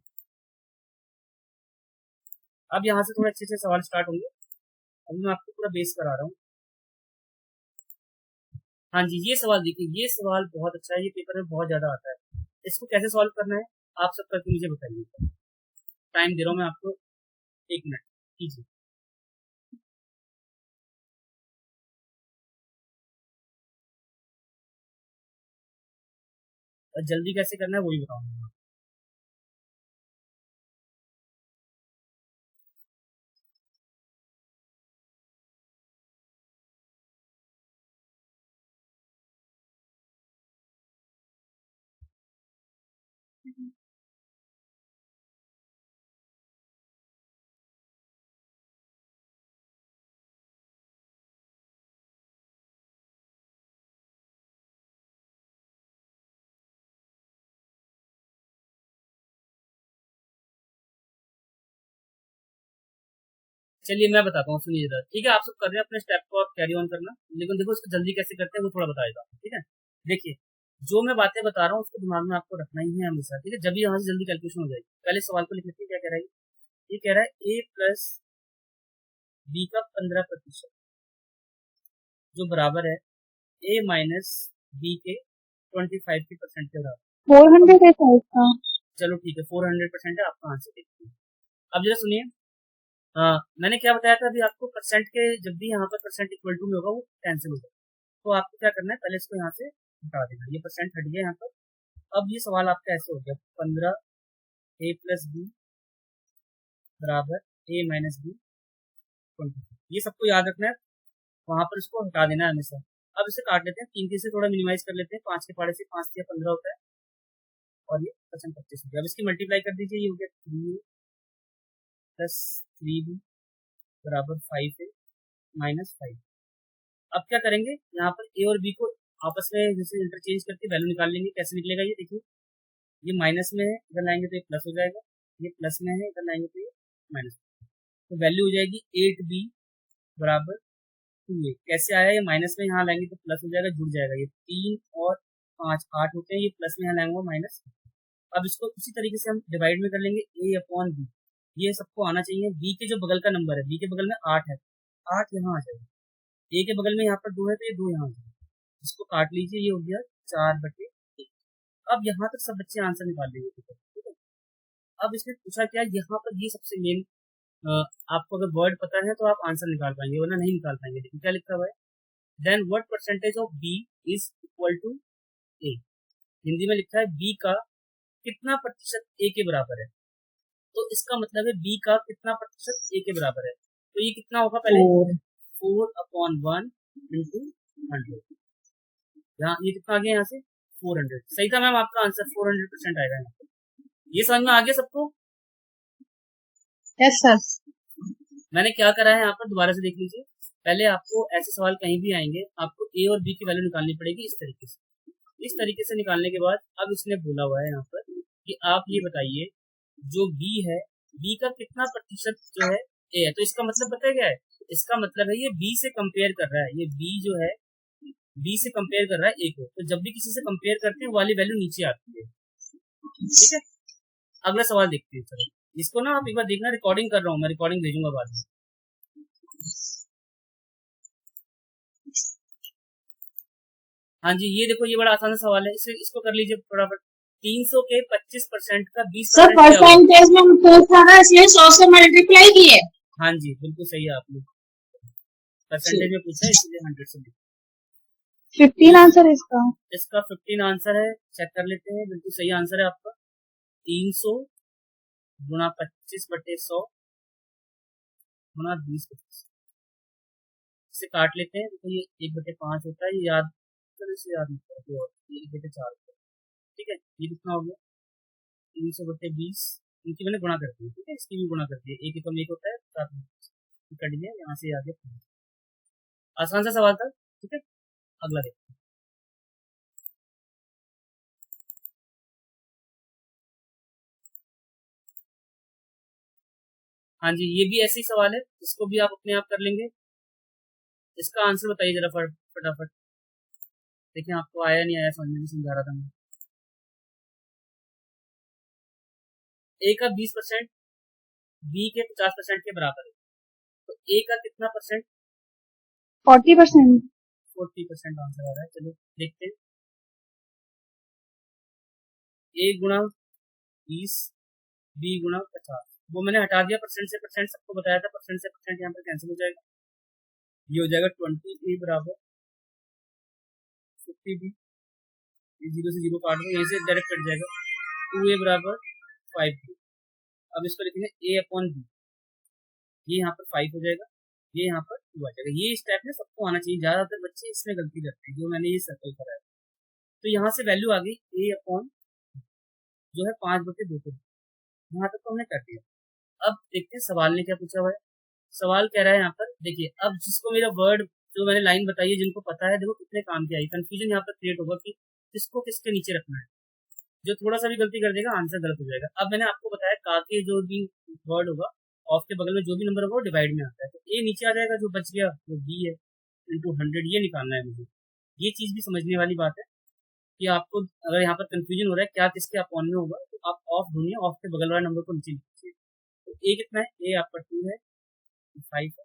अब यहाँ से थोड़े अच्छे से सवाल स्टार्ट होंगे, अभी मैं आपको पूरा बेस करा रहा हूँ। हाँ जी, ये सवाल देखिए, ये सवाल बहुत अच्छा है, ये पेपर में बहुत ज्यादा आता है। इसको कैसे सॉल्व करना है आप सब करके मुझे बताइए। टाइम दे रहा हूँ मैं आपको, 1 मिनट कीजिए। और जल्दी कैसे करना है वो भी बताऊंगा। चलिए मैं बताता हूँ, सुनिए जरा, ठीक है। आप सब कर रहे हैं अपने स्टेप को, आप कैरी ऑन करना, लेकिन देखो इसको जल्दी कैसे करते हैं वो थोड़ा बताएगा, ठीक है। देखिए, जो मैं बातें बता रहा हूँ उसको दिमाग में आपको रखना ही है हमेशा, ठीक है। जब यहाँ से जल्दी कैलकुलेशन हो जाएगी, पहले सवाल को लिख लेते हैं। क्या कह रहा है, ये कह रहा है a प्लस बी का 15% जो बराबर है a माइनस बी के 25% के बराबर। 400 है सर इसका। चलो ठीक है, 400% है आपका आंसर, देखिए। अब जरा सुनिए, हाँ मैंने क्या बताया था अभी आपको, परसेंट के जब भी यहाँ पर परसेंट इक्वल टू में होगा वो कैंसिल होगा, तो आपको क्या करना है, पहले इसको यहाँ से हटा देना। ये परसेंट हट गया यहाँ पर। अब ये सवाल आपका ऐसे हो गया, 15 a प्लस बी बराबर a माइनस बी 20। ये सबको याद रखना है, वहां पर इसको हटा देना है हमेशा। अब इसे काट लेते हैं, 3 से थोड़ा मिनिमाइज कर लेते हैं, 5 के पाड़े से 5 या 15 होता है, और ये परसेंट 25 हो गया। अब इसकी मल्टीप्लाई कर दीजिए, ये हो गया 3 प्लस 3b बराबर 5a माइनस 5। अब क्या करेंगे, यहाँ पर ए और बी को आपस में जैसे इंटरचेंज करके वैल्यू निकाल लेंगे। कैसे निकलेगा ये देखिए, ये माइनस में है, इधर लाएंगे तो ये प्लस हो जाएगा, ये प्लस में है, इधर लाएंगे तो ये माइनस। तो वैल्यू हो जाएगी 8b बराबर 2a। कैसे आया, ये माइनस में यहाँ लाएंगे तो प्लस हो जाएगा, जुड़ जाएगा, ये 3 और 5 8 होते हैं, ये प्लस में यहाँ लाएंगे माइनस। अब इसको उसी तरीके से हम डिवाइड में कर लेंगे, a अपॉन बी, ये सबको आना चाहिए। बी के जो बगल का नंबर है, बी के बगल में 8 है, 8 यहाँ आ जाएगा। ए के बगल में यहाँ पर 2 है तो ये 2 यहाँ आ जाएगा, इसको काट लीजिए, ये हो गया 4/1। अब यहाँ तक सब बच्चे आंसर निकाल लेंगे, ठीक है। अब इसने पूछा क्या, यहाँ पर ये सबसे मेन, आपको अगर वर्ड पता है तो आप आंसर निकाल पाएंगे, वरना नहीं निकाल पाएंगे। देखिए क्या लिखा हुआ है, then what percentage of B is equal to A. Hindi में लिखा है बी का कितना प्रतिशत ए के बराबर है, तो इसका मतलब है बी का कितना प्रतिशत ए के बराबर है। तो ये कितना होगा, पहले 4/1 इंटू 100। यहाँ ये कितना आ गया, यहाँ से 400। सही था मैम आपका आंसर, 400% आएगा यहाँ पे। ये समझ में आ गया सबको? Yes sir. मैंने क्या करा है यहाँ पर, दोबारा से देख लीजिए। पहले आपको ऐसे सवाल कहीं भी आएंगे, आपको ए और बी की वैल्यू निकालनी पड़ेगी इस तरीके से। इस तरीके से निकालने के बाद अब इसने बोला हुआ है यहाँ पर कि आप ये बताइए जो बी है, बी का कितना प्रतिशत जो है ए है। तो इसका मतलब पता है क्या है? इसका मतलब है ये बी से कंपेयर कर रहा है, ये बी जो है बी से कंपेयर कर रहा है ए को। तो जब भी किसी से कंपेयर करते हैं वो वाली वैल्यू नीचे आती है। ठीक है, अगला सवाल देखते हैं। चलो इसको ना आप एक बार देखना, रिकॉर्डिंग कर रहा हूँ मैं, रिकॉर्डिंग भेजूंगा बाद में। हाँ जी, ये देखो, ये बड़ा आसान सा सवाल है, इसको कर लीजिए फटाफट। 300 के 25% का 20% सर परसेंटेज में पूछा ना, इसलिए 100 से मल्टीप्लाई किए। हाँ जी, बिल्कुल सही है, आपने परसेंटेज में पूछा है इसलिए 100 से। 15 आंसर है इसका। इसका 15 आंसर है, चेक कर लेते हैं। बिल्कुल सही आंसर है आपका। 300 गुणा 25/100 गुणा 20/25, इसे काट लेते हैं। तो ये 1/5 होता है, ये याद करने से याद नहीं करते, और ये 1/4 होता है। ठीक है, ये कितना हो गया? 300/20, इनकी मैंने गुणा कर दी। ठीक है, इसकी भी गुणा कर दी। एक एकम एक होता है, साथ में कर दिया, यहाँ से आगे। आसान सा सवाल था। ठीक है, अगला देखते हैं। हाँ जी, ये भी ऐसे ही सवाल है, इसको भी आप अपने आप कर लेंगे। इसका आंसर बताइए जरा फटाफट। देखिए आपको आया नहीं आया, समझ में समझा रहा था मैं। ए का 20% बी के 50% के बराबर है, तो ए का कितना परसेंट? 40%। 40% आंसर आ रहा है। चलो देखते हैं। ए गुणा 20, बी गुणा 50, वो मैंने हटा दिया। परसेंट से परसेंट सबको बताया था, परसेंट से परसेंट यहाँ पर कैंसिल हो जाएगा। ये हो जाएगा 20 ए बराबर 50 बी, 0 से 0 काट दो, यहीं से डायरेक्ट कट जाएगा। 2a बराबर 5 बी। अब इसको लिखेंगे a अपॉन बी, ये यहाँ पर 5 हो जाएगा, ये यहाँ पर 2 आ जाएगा। ये स्टेप में सबको आना चाहिए, ज्यादातर बच्चे इसमें गलती करते हैं, जो मैंने ये सर्कल कराया। तो यहाँ से वैल्यू आ गई a अपॉन जो है 5/2 को, यहाँ तक तो हमने कर दिया। अब देखते हैं सवाल ने क्या पूछा हुआ है। सवाल कह रहा है यहाँ पर, देखिए अब जिसको मेरा वर्ड जो मैंने लाइन बताई है, जिनको पता है, देखो कितने काम की आई। कंफ्यूजन यहाँ पर क्रिएट होगा कि किसको किसके नीचे रखना है। जो थोड़ा सा भी गलती कर देगा आंसर गलत हो जाएगा। अब मैंने आपको बताया का के जो भी वर्ड होगा, ऑफ के बगल में जो भी नंबर होगा वो डिवाइड में आता है, तो ए नीचे आ जाएगा, जो बच गया वो बी है, इंटू 100 ये निकालना है मुझे। ये चीज भी समझने वाली बात है कि आपको अगर यहाँ पर कंफ्यूजन हो रहा है क्या किसके अपॉन में होगा, तो आप ऑफ ढूंढिए, ऑफ के बगल वाले नंबर को नीचे लिखिए। तो ए कितना है? ए आपका 2 है, 5 है,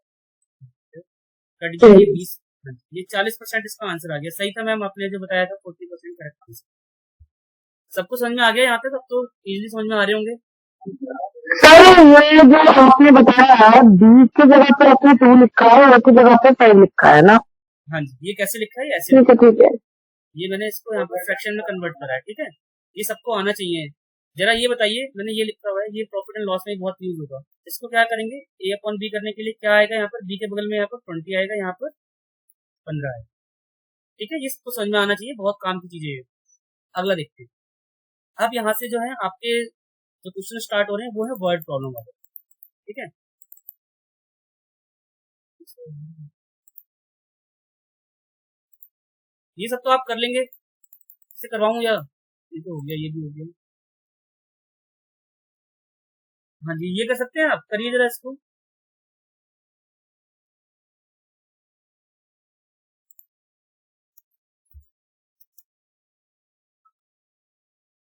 कट जाइए 20, ये 40% इसका आंसर आ गया। सही था मैम, आपने जो बताया था 40% करेक्ट आंसर। सबको समझ में आ गया यहाँ पे? सब तो इजीली समझ में आ रहे होंगे। सर ये जो आपने बताया है, 20 की जगह पर आपने 2 लिखा है, और की जगह पर 5 लिखा है ना? हाँ जी, ये कैसे लिखा है? ऐसे ठीक है, ठीक है। ये मैंने इसको यहाँ पर फ्रैक्शन में कन्वर्ट करा है। ठीक है, ये सबको आना चाहिए। जरा ये बताइए, मैंने ये लिखा हुआ है, ये प्रॉफिट एंड लॉस में बहुत यूज होगा। इसको क्या करेंगे? ए अपॉन बी करने के लिए क्या आएगा यहाँ पर? बी के बगल में यहाँ पर 20 आएगा, यहाँ पर 15 आएगा। ठीक है, ये सबको समझ में आना चाहिए, बहुत काम की चीजें है। अगला देखते हैं। अब यहाँ से जो है आपके जो क्वेश्चन स्टार्ट हो रहे हैं वो है वर्ड प्रॉब्लम वाले। ठीक है, ये सब तो आप कर लेंगे, इसे करवाऊं या? ये तो हो गया, ये भी हो गया। हाँ जी, ये कर सकते हैं आप, करिए जरा इसको।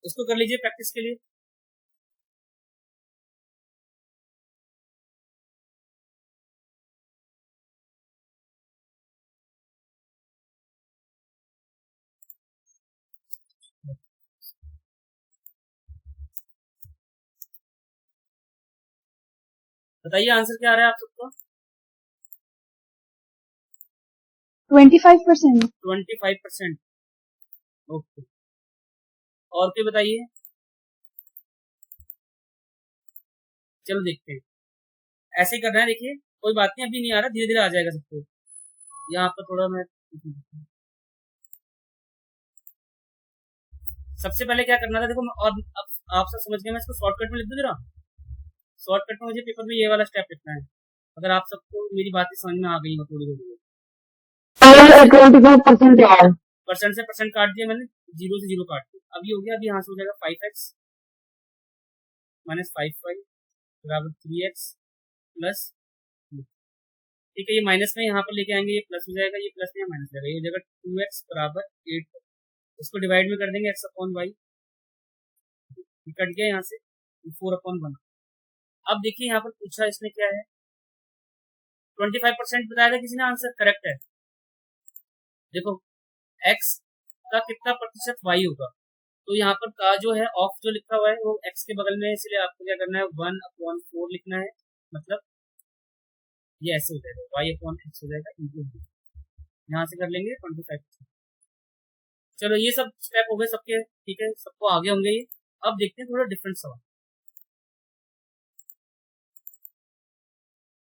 इसको कर लीजिए प्रैक्टिस के लिए। बताइए आंसर क्या आ रहा है आप सबका? 25%। 25%। ओके, और क्या बताइए? चलो देखते हैं, ऐसे ही करना है। देखिए कोई बात नहीं, अभी नहीं आ रहा, धीरे धीरे आ जाएगा सबको। यहाँ पर थोड़ा मैं सबसे पहले क्या करना था देखो, और आप सब समझ गए, मैं इसको शॉर्टकट में लिख दूं जरा। शॉर्टकट में मुझे पेपर में ये वाला स्टेप लिखना है, अगर आप सबको मेरी बातें समझ में आ गई हो थोड़ी थोड़ी। 25% यार। परसेंट से परसेंट काट दिया मैंने, 0 से 0 काट दिया। अब ये हो गया, अभी यहाँ से हो जाएगा 5x माइनस 5y बराबर 3x प्लस, ठीक है, ये माइनस में यहाँ पर लेके आएंगे, ये प्लस हो जाएगा, ये प्लस में माइनस हो जाएगा, ये हो जाएगा 2x बराबर 8। इसको डिवाइड में कर देंगे x अपॉन वाई, कट गया यहाँ से 4/1। अब देखिए यहाँ पर पूछा इसने क्या है, 25% बताया था किसी ने, आंसर करेक्ट है। देखो x का कितना प्रतिशत y होगा, तो यहाँ पर का जो है ऑफ जो लिखा हुआ है वो x के बगल में है, इसलिए आपको क्या करना है 1/4 लिखना है, मतलब ये ऐसे हो जाएगा y/x हो जाएगा इंटू, यहाँ से कर लेंगे 25%। चलो ये सब स्टेप हो गए सबके, ठीक है, सबको आगे होंगे ये। अब देखते हैं थोड़ा डिफरेंट सवाल।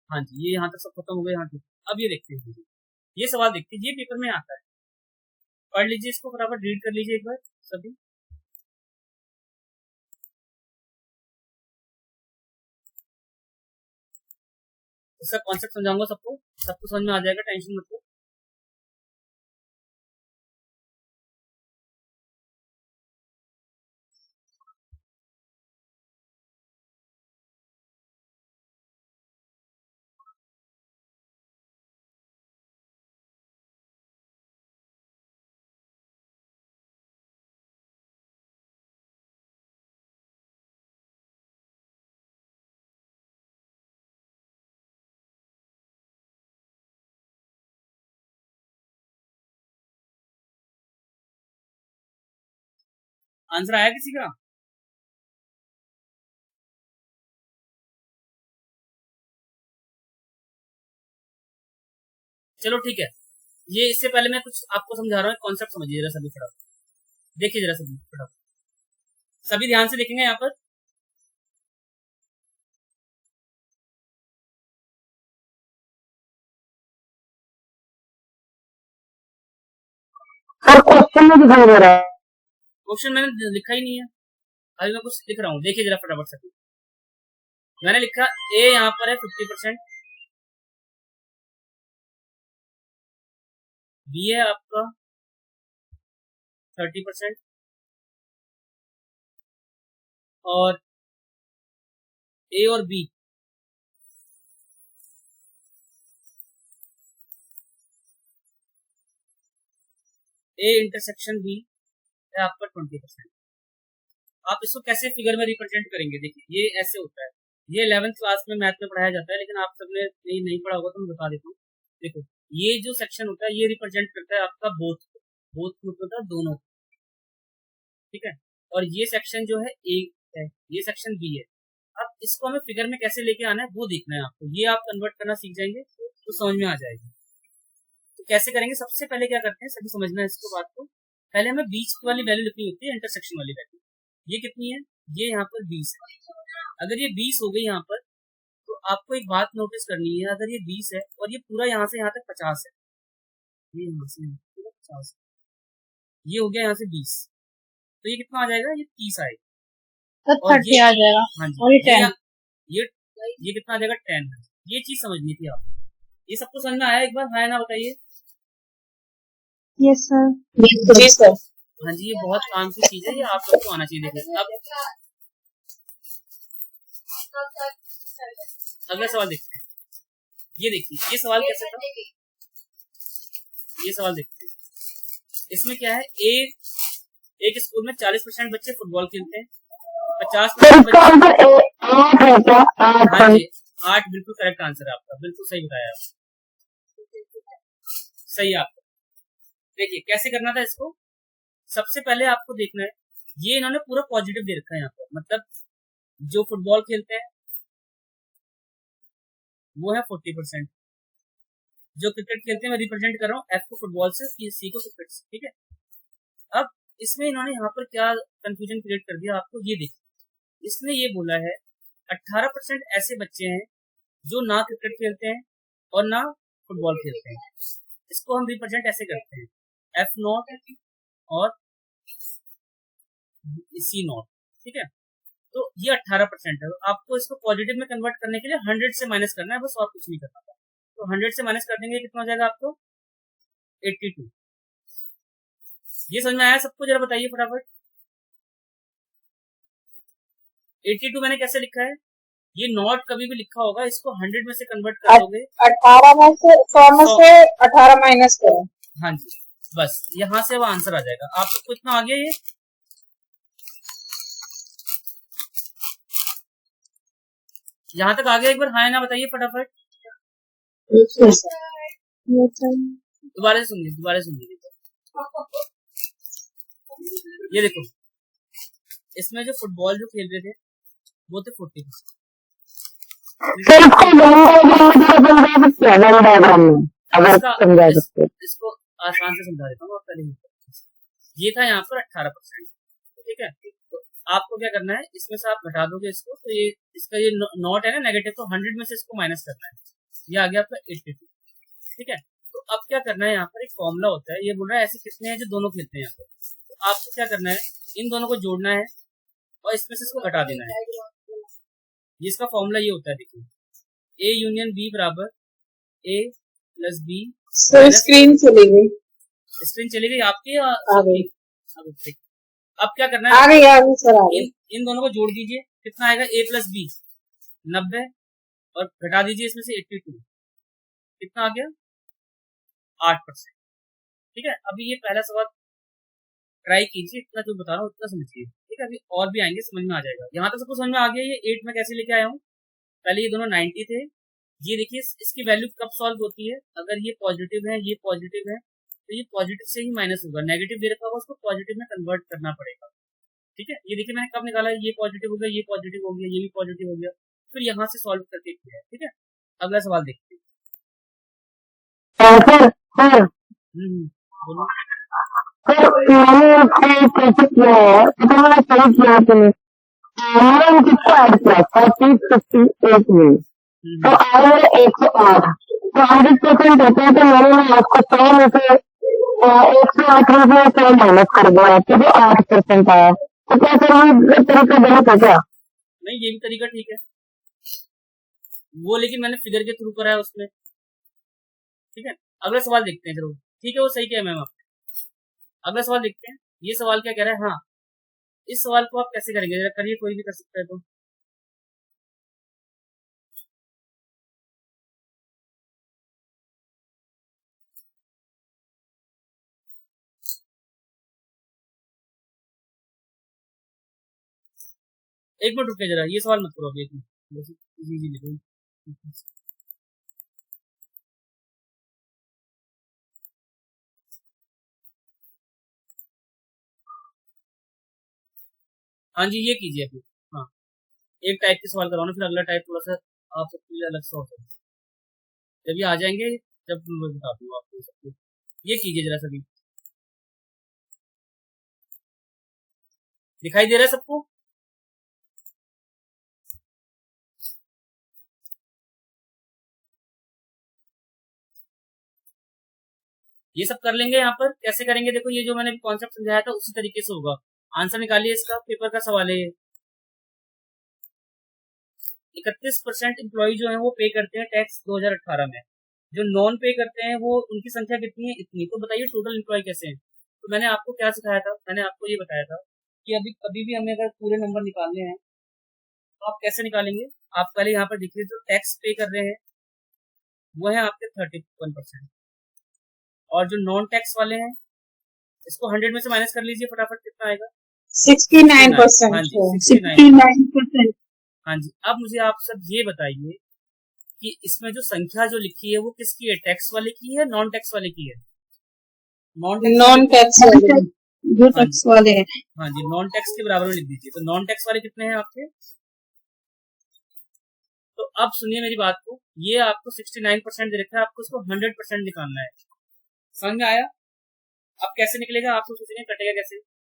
हाँ जी, ये यहाँ तक सब खत्म हो गए यहाँ तक। अब ये देखते हैं, ये सवाल देखते हैं, ये पेपर में आता है, पढ़ लीजिए इसको, फटाफट रीड कर लीजिए एक बार सभी। इसका कॉन्सेप्ट समझाऊंगा सबको, सबको समझ में आ जाएगा, टेंशन मत लो। आंसर आया किसी का? चलो ठीक है, ये इससे पहले मैं कुछ आपको समझा रहा हूँ, कॉन्सेप्ट समझिए जरा सभी, फटाफट देखिए जरा सभी, फटाफट सभी ध्यान से देखेंगे यहाँ पर। सर क्वेश्चन में दिखाई दे रहा है। क्वेश्चन मैंने लिखा ही नहीं है, अभी मैं कुछ लिख रहा हूँ, देखिए जरा फटाफट सभी। मैंने लिखा ए यहाँ पर है 50%, बी है आपका 30%, और ए और बी ए इंटरसेक्शन बी है आपका 20%। आप इसको कैसे फिगर में रिप्रेजेंट करेंगे, देखिए ये ऐसे होता है, ये 11th क्लास में मैथ में पढ़ाया जाता है, लेकिन आप सबने नहीं पढ़ा होगा तो मैं बता देता हूँ। देखो ये जो सेक्शन होता है ये रिप्रेजेंट करता है आपका बोथ होता है दोनों, ठीक है, और ये सेक्शन जो है ए है, ये सेक्शन बी है। अब इसको हमें फिगर में कैसे लेके आना है वो देखना है आपको, ये आप कन्वर्ट करना सीख जाएंगे तो समझ में आ जाएगी। तो कैसे करेंगे, सबसे पहले क्या करते हैं, सभी समझना है इसको बात को, पहले हमें बीच वाली वैल्यू लिखनी होती है, इंटरसेक्शन वाली वैल्यू। ये कितनी है, ये यहाँ पर 20 है। अगर ये 20 हो गई यहाँ पर, तो आपको एक बात नोटिस करनी है, अगर ये 20 है और ये पूरा यहाँ से यहाँ तक 50 है, ये यहाँ से पूरा 50 है, ये हो गया यहाँ से 20, तो ये कितना आ जाएगा, ये 30 आएगा, तो और 30 आ जाएगा, हाँ और जी, ये 10। ये कितना आ जाएगा 10। ये चीज समझनी थी आप, ये सबको समझ में आया एक बार, हाँ ना बताइए। Yes sir. जी सर। हाँ जी, ये बहुत काम की चीज है, ये आप सबको आना चाहिए। देखिए अब अगला सवाल देखते हैं, ये देखिए ये सवाल कैसे था, ये सवाल देखते हैं। इसमें क्या है, एक स्कूल में 40% बच्चे फुटबॉल खेलते हैं, 50% बच्चे, हाँ जी 8 बिल्कुल करेक्ट आंसर है आपका, बिल्कुल सही बताया आप, सही आपका। देखिए कैसे करना था इसको, सबसे पहले आपको देखना है, ये इन्होंने पूरा पॉजिटिव दे रखा है यहाँ पर, मतलब जो फुटबॉल खेलते हैं वो है 40%, जो क्रिकेट खेलते हैं मैं रिप्रेजेंट कर रहा हूँ एफ को फुटबॉल से, सी को क्रिकेट से, ठीक है। अब इसमें इन्होंने यहाँ पर क्या कंफ्यूजन क्रिएट कर दिया आपको, ये देखिए, इसने ये बोला है 18% ऐसे बच्चे हैं जो ना क्रिकेट खेलते हैं और ना फुटबॉल खेलते हैं। इसको हम रिप्रेजेंट ऐसे करते हैं F0 और सी नॉट, ठीक है। तो ये 18% है। आपको इसको पॉजिटिव में कन्वर्ट करने के लिए 100 से माइनस करना है, बस और कुछ नहीं करना। तो 100 से माइनस कर देंगे, कितना हो जाएगा आपको 82। ये समझ में आया सबको? जरा बताइए फटाफट। 82 मैंने कैसे लिखा है? ये नॉट कभी भी लिखा होगा, इसको 100 में से कन्वर्ट कर दोगे। 18 में से 100 में से 18 माइनस करो। हाँ जी, बस यहां से वो आंसर आ जाएगा। आप सबको इतना आ गया? ये यहां तक आ गया? एक बार हाँ ना बताइए फटाफट। दोबारा से सुनिए, दोबारा से सुनिए। ये देखो, इसमें जो फुटबॉल जो खेल रहे थे वो थे 40%। इसको आसान से समझा देता हूँ। पहले ये था यहाँ पर 18%, ठीक है। तो आपको क्या करना है, इसमें से आप घटा दोगे इसको, तो ये इसका ये नॉट है ना नेगेटिव, तो 100 में से इसको माइनस करना है। ये आ गया आपका 82, ठीक है। तो अब क्या करना है, यहाँ पर एक फॉर्मूला होता है, ये बोल रहा है ऐसे कितने हैं जो दोनों खेलते हैं यहाँ पर। तो आपको क्या करना है, इन दोनों को जोड़ना है और इसमें से इसको घटा देना है। इसका फॉर्मूला ये होता है, देखिए, ए यूनियन बी बराबर ए प्लस बी। स्क्रीन चली गई, स्क्रीन चली गई आपकी? आ गई। अब क्या करना है, आ गई सर, आ गई। इन दोनों को जोड़ दीजिए, कितना आएगा, ए प्लस बी 90, और घटा दीजिए इसमें से 82, कितना आ गया 8%, ठीक है। अभी ये पहला सवाल ट्राई कीजिए, इतना जो बता रहा हूँ उतना समझिए, ठीक है। अभी और भी आएंगे, समझ में आ जाएगा। यहाँ तक सबको समझ में आ गया ये 8 में कैसे लेके आया हूँ। पहले ये दोनों 90 थे, ये देखिए इसकी वैल्यू कब सॉल्व होती है, अगर ये पॉजिटिव है, ये पॉजिटिव है, तो ये पॉजिटिव से ही माइनस होगा। नेगेटिव दे रखा होगा, उसको पॉजिटिव में कन्वर्ट करना पड़ेगा, ठीक है। ये देखिए मैंने कब निकाला, ये पॉजिटिव हो गया, ये पॉजिटिव हो गया, ये भी पॉजिटिव हो गया, फिर यहाँ से सॉल्व करके किया, ठीक है। अगला सवाल देखते हैं। बोलो। मैंने आपको कैसे किया है, तो मैंने सही किया तुम्हें, मैंने किसको ऐड किया 38 में, तो आया 108, तो 100% होता है। तो मैंने आपको 100 में से 108 में 100 माइनस कर दिया, तो जो 8% आया। तो क्या सर तरीका गलत है क्या? नहीं, ये भी तरीका ठीक है वो, लेकिन मैंने फिगर के थ्रू कराया उसमें, ठीक है। अगला सवाल देखते हैं, चलो ठीक है, वो सही क्या है मैम आपने। अगला सवाल देखते हैं, ये सवाल क्या कह रहा है। हाँ, इस सवाल को आप कैसे करेंगे, जरा करिए, कोई भी कर सकता है। तो एक मिनट रुकिए जरा, ये सवाल मत करो अभी, एक मिनट लिखो। हाँ जी, ये कीजिए अभी। हाँ, एक टाइप के सवाल करवाना, फिर अगला टाइप थोड़ा सा आप सबके लिए अलग सा होता है। जब ये आ जाएंगे, जब मैं बता दूंगा आपको सबको। ये कीजिए जरा सभी, दिखाई दे रहा है सबको? ये सब कर लेंगे। यहाँ पर कैसे करेंगे, देखो ये जो मैंने कॉन्सेप्ट समझाया था उसी तरीके से होगा। आंसर निकालिए, इसका पेपर का सवाल है। 31% एम्प्लॉय जो है वो पे करते हैं टैक्स 2018 में। जो नॉन पे करते हैं वो उनकी संख्या कितनी है, इतनी। तो बताइए टोटल एम्प्लॉय कैसे हैं। तो मैंने आपको क्या सिखाया था, मैंने आपको ये बताया था कि अभी कभी भी हमें अगर पूरे नंबर निकालने हैं तो आप कैसे निकालेंगे। आप पहले यहाँ पर देखिए, जो टैक्स पे कर रहे हैं वो है आपके 31%, और जो नॉन टैक्स वाले हैं इसको 100 में से माइनस कर लीजिए फटाफट, कितना आएगा 69%। हाँ जी 69%। हाँ जी, अब मुझे आप सब ये बताइए कि इसमें जो संख्या जो लिखी है वो किसकी है, टैक्स वाले की है, नॉन टैक्स वाले की है। नॉन टैक्स वाले जो टैक्स वाले हैं। हाँ जी, नॉन टैक्स के बराबर में लिख दीजिए। तो नॉन टैक्स वाले कितने हैं आपके। तो अब सुनिए मेरी बात को, ये आपको 69% दे रखा है, आपको इसको 100% निकालना है। समझ में आया? अब कैसे निकलेगा, आप तो सोचेंगे कटेगा कैसे,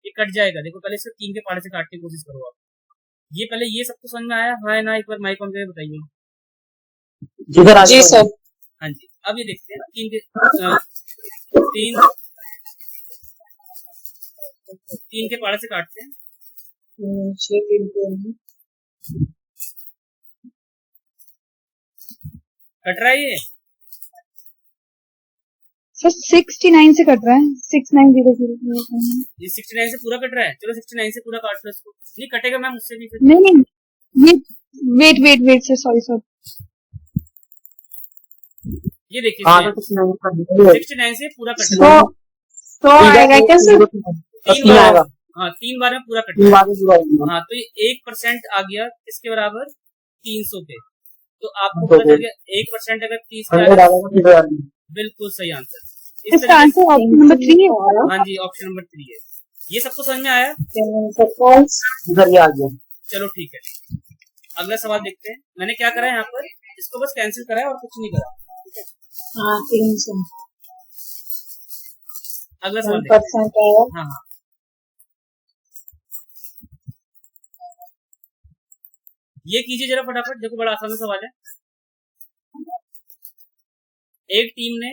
ये कट जाएगा। देखो पहले इसको 3 के पहाड़े से काटने की कोशिश करो आप। ये पहले ये सबको समझ में आया, हाँ ना, एक बार माइक ऑन करके बताइए। जी सर। हाँ जी, अब ये देखते हैं 3 के पहाड़े से काटते हैं। कट रहा है ये? सर 69 से कट रहा है, 6900। ये 69 से पूरा कट रहा है। चलो 69 से पूरा काट लो इसको। नहीं कटेगा मैम, उससे भी फिर। नहीं ये वेट सर, सॉरी सर। ये देखिए हाँ तो कुछ नहीं कर दिया 69 से पूरा कट तो रहा है। तो आएगा क्या सर? तीन नहीं बार, आएगा हाँ 3 बार में पूरा कट तीन रहा बार में पूरा होगा। है। हाँ तो ये 1% आ गया किसके बराबर? 300 के। तो आपको तो पता चल गया 1% अगर 30 का 100 आएगा, आएगा तो 100 आएगा। बिल्कुल सही आंसर। इस इसका तरीके आंसर ऑप्शन नंबर 3 है। हाँ जी, ऑप्शन नंबर 3 है। ये सबको समझ में आया? इधर ये आ गया। चलो ठीक है, अगला सवाल देखते हैं। मैंने क्या करा है यहाँ पर, इसको बस कैंसिल करा है और कुछ नहीं करा। ठीक है, हाँ 300 अगला सवाल देखते हैं। 1% आएगा। हाँ हाँ, ये कीजिए जरा फटाफट, देखो बड़ा आसान सवाल है। एक टीम ने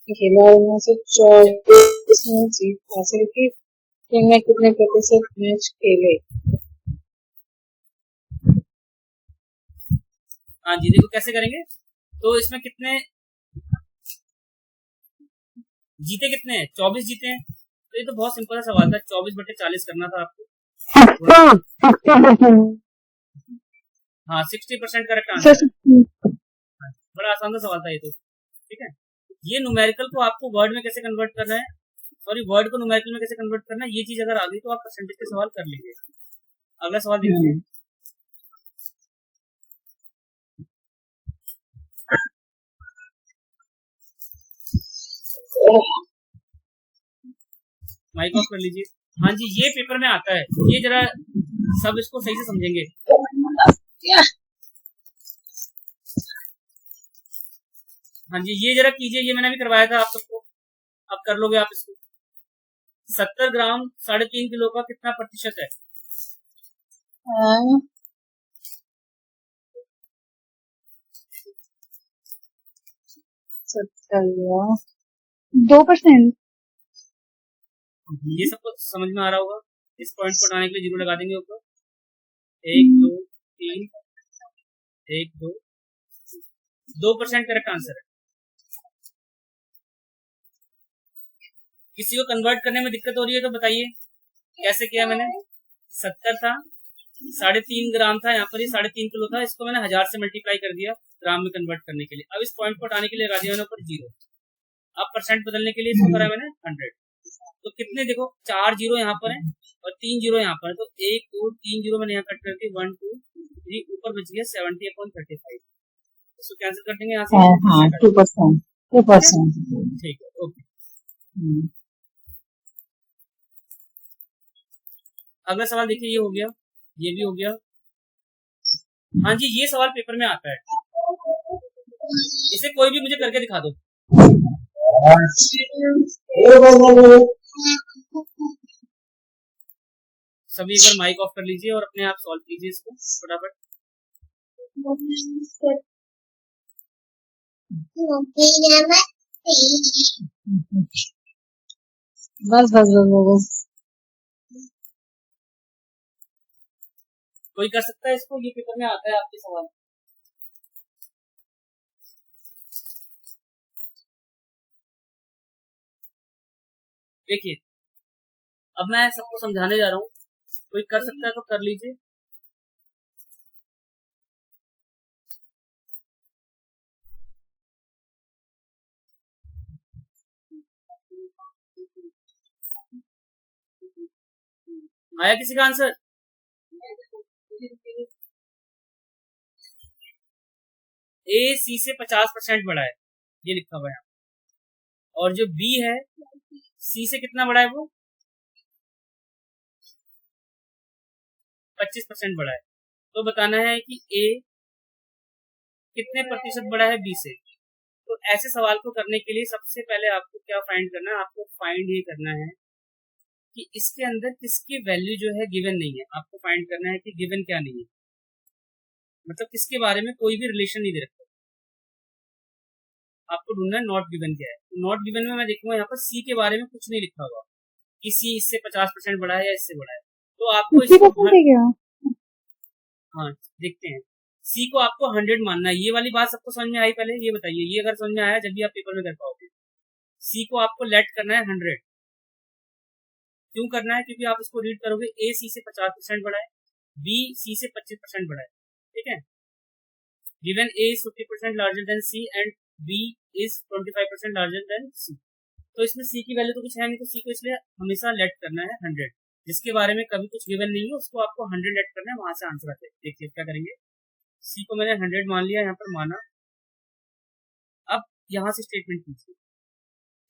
खिलाड़ी में से 24 में जीत हासिल की। टीम में कितने प्रतिशत मैच खेले? हाँ जी देखो कैसे करेंगे। तो इसमें कितने जीते, कितने हैं? 24 जीते हैं। तो ये तो बहुत सिंपल सा सवाल था, 24/40 करना था आपको। हाँ 60% करेक्ट आंसर सर है। बड़ा आसान सा सवाल था ये तो। ठीक है, ये न्यूमेरिकल को आपको वर्ड में कैसे कन्वर्ट करना है, सॉरी वर्ड को न्यूमेरिकल में कैसे कन्वर्ट करना है, ये चीज अगर आ गई तो आप परसेंटेज के सवाल कर लेंगे। अगला सवाल देखिए। माइक ऑफ कर लीजिए। हाँ जी, ये पेपर में आता है, ये जरा सब इसको सही से समझेंगे। हाँ जी, ये जरा कीजिए, ये मैंने भी करवाया था आप सबको, अब कर लोगे आप इसको। 70 ग्राम 3.5 किलो का कितना प्रतिशत है? 2%। ये सबको समझ में आ रहा होगा। इस पॉइंट को हटाने के लिए जीरो लगा देंगे ऊपर। 1 2 3 1 2 2% करेक्ट आंसर है। किसी को कन्वर्ट करने में दिक्कत हो रही है तो बताइए कैसे किया मैंने। 70 था, 3.5 ग्राम था, यहाँ पर ये 3.5 किलो था, इसको मैंने 1000 से मल्टीप्लाई कर दिया ग्राम में कन्वर्ट करने के लिए। अब इस पॉइंट को हटाने के लिए लगा दिया मैंने ऊपर जीरो। अब परसेंट बदलने के लिए इसको करा मैंने 100। तो कितने देखो, 4 जीरो यहाँ पर है और 3 जीरो यहाँ पर है, तो 1 2 3 जीरो मैंने यहाँ कट कर दिया, 1 2 3 ऊपर बच गया 70/35। इसको कैंसिल कर देंगे यहाँ से। हाँ 2%। ठीक है, ओके। अगला सवाल देखिए, ये हो गया, ये भी हो गया। हाँ जी, ये सवाल पेपर में आता है, इसे कोई भी मुझे करके दिखा दो। सभी एक बार माइक ऑफ कर लीजिए और अपने आप सॉल्व कीजिए इसको फटाफट। बस कोई कर सकता है इसको, ये पेपर में आता है आपके सवाल। देखिए, अब मैं सबको समझाने जा रहा हूँ, कोई कर सकता है तो कर लीजिए। आया किसी का आंसर? ए सी से 50% बड़ा है, ये लिखा हुआ है। और जो बी है सी से कितना बड़ा है, वो 25% बड़ा है। तो बताना है कि ए कितने प्रतिशत बड़ा है बी से। तो ऐसे सवाल को करने के लिए सबसे पहले आपको क्या फाइंड करना है, आपको फाइंड ये करना है कि इसके अंदर किसकी वैल्यू जो है गिवन नहीं है। आपको फाइंड करना है कि गिवन क्या नहीं है, मतलब किसके बारे में कोई भी रिलेशन नहीं दे रखा। आपको ढूंढना है नॉट गिवन क्या है। तो नॉट गिवन में मैं देखूंगा यहाँ पर सी के बारे में कुछ नहीं लिखा हुआ कि सी इससे 50% बड़ा है या इससे बड़ा है। तो आपको 50% ही क्या? हाँ देखते हैं। सी को आपको 100 मानना है। ये वाली बात सबको समझ में आई? पहले ये बताइए, ये अगर समझ में आया जब भी आप पेपर में कर पाओगे। सी को आपको लेट करना है 100। क्यों करना है? क्योंकि आप इसको रीड करोगे, ए सी से 50% बड़ा है, बी सी से 25% बड़ा है। ठीक है, given A is 50% larger than C and B is 25% larger than C. तो इसमें सी की वैल्यू तो कुछ है नहीं, तो सी को इसलिए हमेशा लेट करना है 100। जिसके बारे में कभी कुछ गिवन नहीं है उसको आपको 100 लेट करना है, वहां से आंसर आते हैं। देखिए क्या करेंगे, सी को मैंने 100 मान लिया, यहाँ पर माना। अब यहाँ से स्टेटमेंट कीजिए,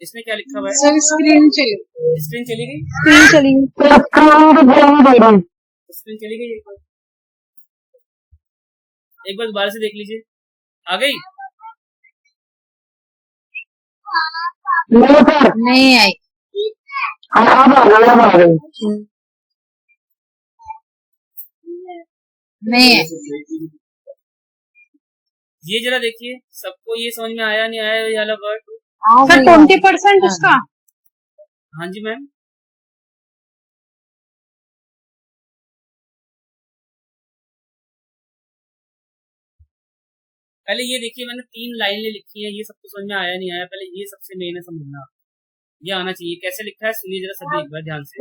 इसमें क्या लिखा हुआ है? सर स्क्रीन चली स्क्रीन चली गई, स्क्रीन चली गई। स्क्रीन चली गई। एक बार दोबारा से देख लीजिए, आ गई? नहीं आई। नहीं आई। ये जरा देखिए, सबको ये समझ में आया नहीं आया ये वाला वर्ड? सर 20% उसका। हाँ जी मैम, पहले ये देखिए, मैंने 3 लाइनें लिखी है, ये सबको समझ में आया नहीं आया? पहले ये सबसे मेन है समझना, ये आना चाहिए। कैसे लिखा है सुनिए जरा सभी एक बार ध्यान से।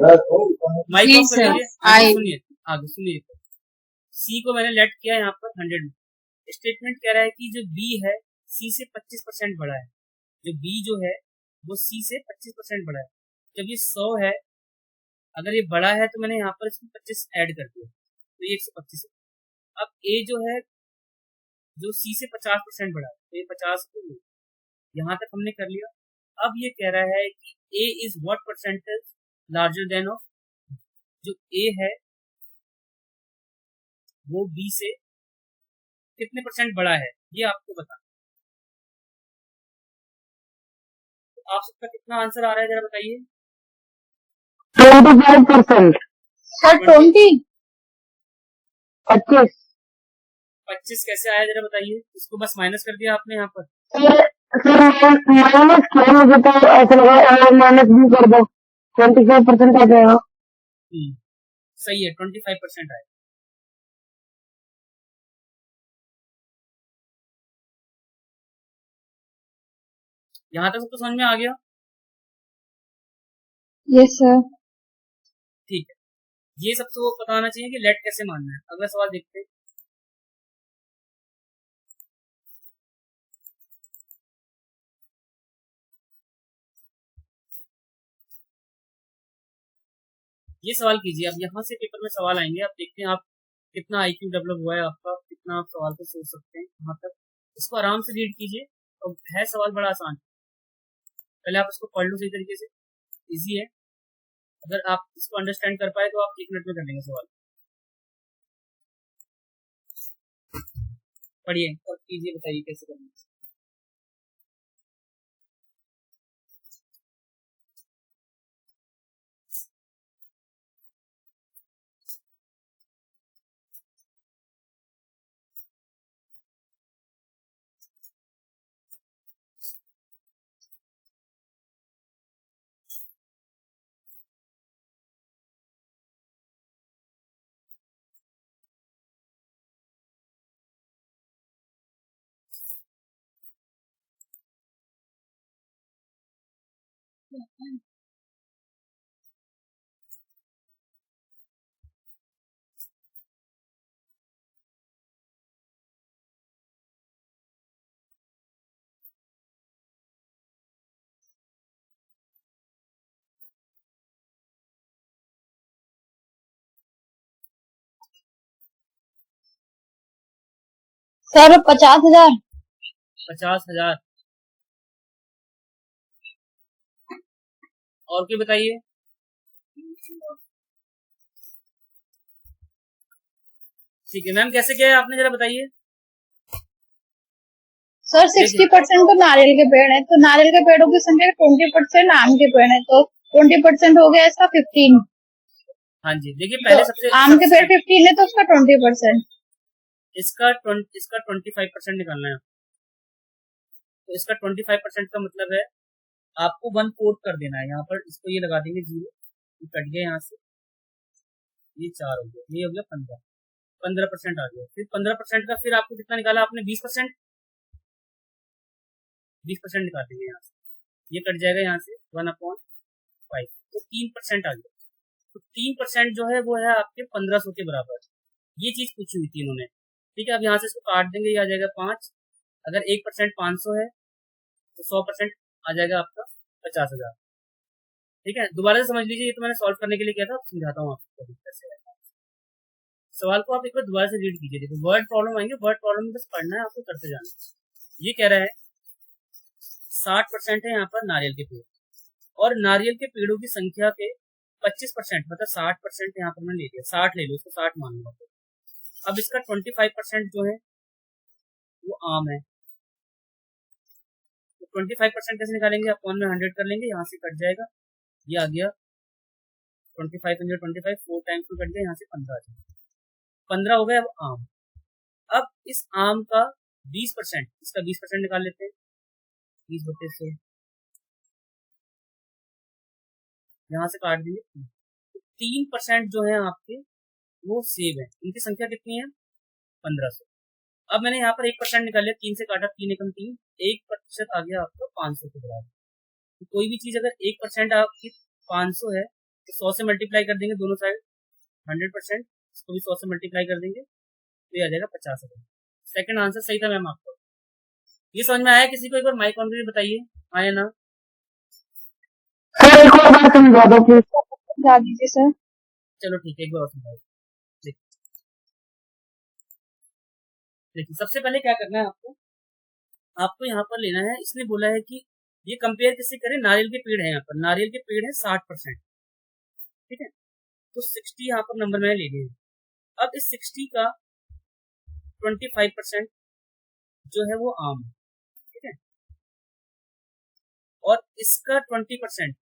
माइक ऑफ कर लीजिए, सुनिए आगे सुनिए। सी को मैंने लेट किया यहाँ पर 100 में। स्टेटमेंट कह रहा है कि जो बी है सी से 25% बड़ा है। जो बी जो है वो सी से 25% बड़ा है। जब ये 100 है, अगर ये बड़ा है तो मैंने यहाँ पर इसमें 25 ऐड कर दिया, तो ये 125 है। अब ए जो है जो सी से 50% बड़ा है, तो ये 50 को यहाँ तक हमने कर लिया। अब ये कह रहा है कि A is what percentage larger than of, जो ए है वो बी से कितने परसेंट बड़ा है, ये आपको बता। तो आप सबका कितना आंसर आ रहा है जरा बताइए? 25%। सर 20। 25। 25 कैसे आया जरा बताइए? इसको बस माइनस कर दिया आपने यहाँ पर। माइनस किया, मुझे तो ऐसा लगा माइनस भी कर दो, 25% आ जाएगा। सही है, 25% आया। यहाँ तक सबको समझ में आ गया? Yes sir. ठीक है, ये सबको पता होना चाहिए कि लेट कैसे मानना है। अगला सवाल देखते हैं। ये सवाल कीजिए, अब यहाँ से पेपर में सवाल आएंगे, आप देखते हैं आप कितना आईक्यू डेवलप हुआ है आपका, कितना आप सवाल को सोच सकते हैं वहां तक। इसको आराम से रीड कीजिए, और है सवाल बड़ा आसान। पहले आप इसको पढ़ लो सही तरीके से, इजी है। अगर आप इसको अंडरस्टैंड कर पाए तो आप 1 मिनट में कर लेंगे सवाल। पढ़िए और कीजिए, बताइए कैसे करना है। सर 50,000। 50,000। और क्या बताइए? ठीक है मैम, कैसे किया है आपने जरा बताइए? सर 60% तो नारियल के पेड़ है, तो नारियल के पेड़ों की संख्या 20% आम के पेड़ है, तो 20% हो गया इसका 15। हाँ जी, देखिए पहले तो आम के पेड़ 15 है तो उसका 20%। इसका 25% निकालना है। तो इसका 25% का मतलब है आपको 1/4 कर देना है। यहाँ पर इसको ये लगा देंगे 0, कट गया यहाँ से। ये 4 हो गया, ये हो गया 15% आ गया। फिर 15% का फिर आपको कितना निकाला आपने 20% निकाल देंगे यहाँ से, ये कट जाएगा यहाँ से 1/5, तो 3% आ गया। तो 3% जो है वो है आपके 1500 के बराबर। ये चीज पूछी हुई थी इन्होंने, ठीक है। अब यहाँ से इसको काट देंगे, ये आ जाएगा 5, अगर 1% 500 है तो 100% आ जाएगा आपका 50,000, ठीक है। दोबारा से समझ लीजिए, ये तो मैंने सॉल्व करने के लिए किया था, अब समझाता हूँ आपको कैसे है। सवाल को आप एक बार दोबारा से रीड कीजिए, देखो वर्ड प्रॉब्लम आएंगे, वर्ड प्रॉब्लम में बस पढ़ना है आपको, करते जाना है। ये कह रहा है 60% है यहाँ पर नारियल के पेड़, और नारियल के पेड़ों की संख्या के 25% मतलब 60% यहाँ पर मैंने ले लिया, 60 ले लो, उसको 60 मान लो। अब इसका 25% जो है वो आम है, तो 25% कैसे निकालेंगे, अपॉन में 100 कर लेंगे, यहाँ से कट जाएगा, ये आ गया 25 × 25, 4 टाइम्स में कट गया, यहाँ से 15 आ जाएगा, 15 हो गया। अब आम, अब इस आम का 20%, इसका 20% निकाल लेते हैं, 20/100, यहाँ से काट देंगे। 3% जो है आपके वो सेब है, इनकी संख्या कितनी है 1500। अब मैंने यहाँ पर 1% निकाल लिया, 3 से काटा, 3 एकम 3, 1% आ गया आपका 500 के बराबर। तो कोई भी चीज अगर 1% आपकी 500 है तो 100 से मल्टीप्लाई कर देंगे दोनों साइड, 100%, इसको भी 100 से मल्टीप्लाई कर देंगे तो ये आ जाएगा 50,000। सेकंड आंसर सही था मैम आपको। ये समझ में आया किसी को? एक बार माइक ऑन करके बताइए, आया ना? सर एक और बार समझा दो प्लीज। समझा दीजिए सर। चलो ठीक है, एक बार और समझाओ। देखिए सबसे पहले क्या करना है आपको यहाँ पर लेना है, इसने बोला है कि ये कंपेयर किससे करें, नारियल के पेड़ है, यहाँ पर नारियल के पेड़ है 60%, ठीक है। तो 60 यहाँ पर नंबर मैंने ले लिया है। अब इस 60 का 25% जो है वो आम, ठीक है, और इसका 20%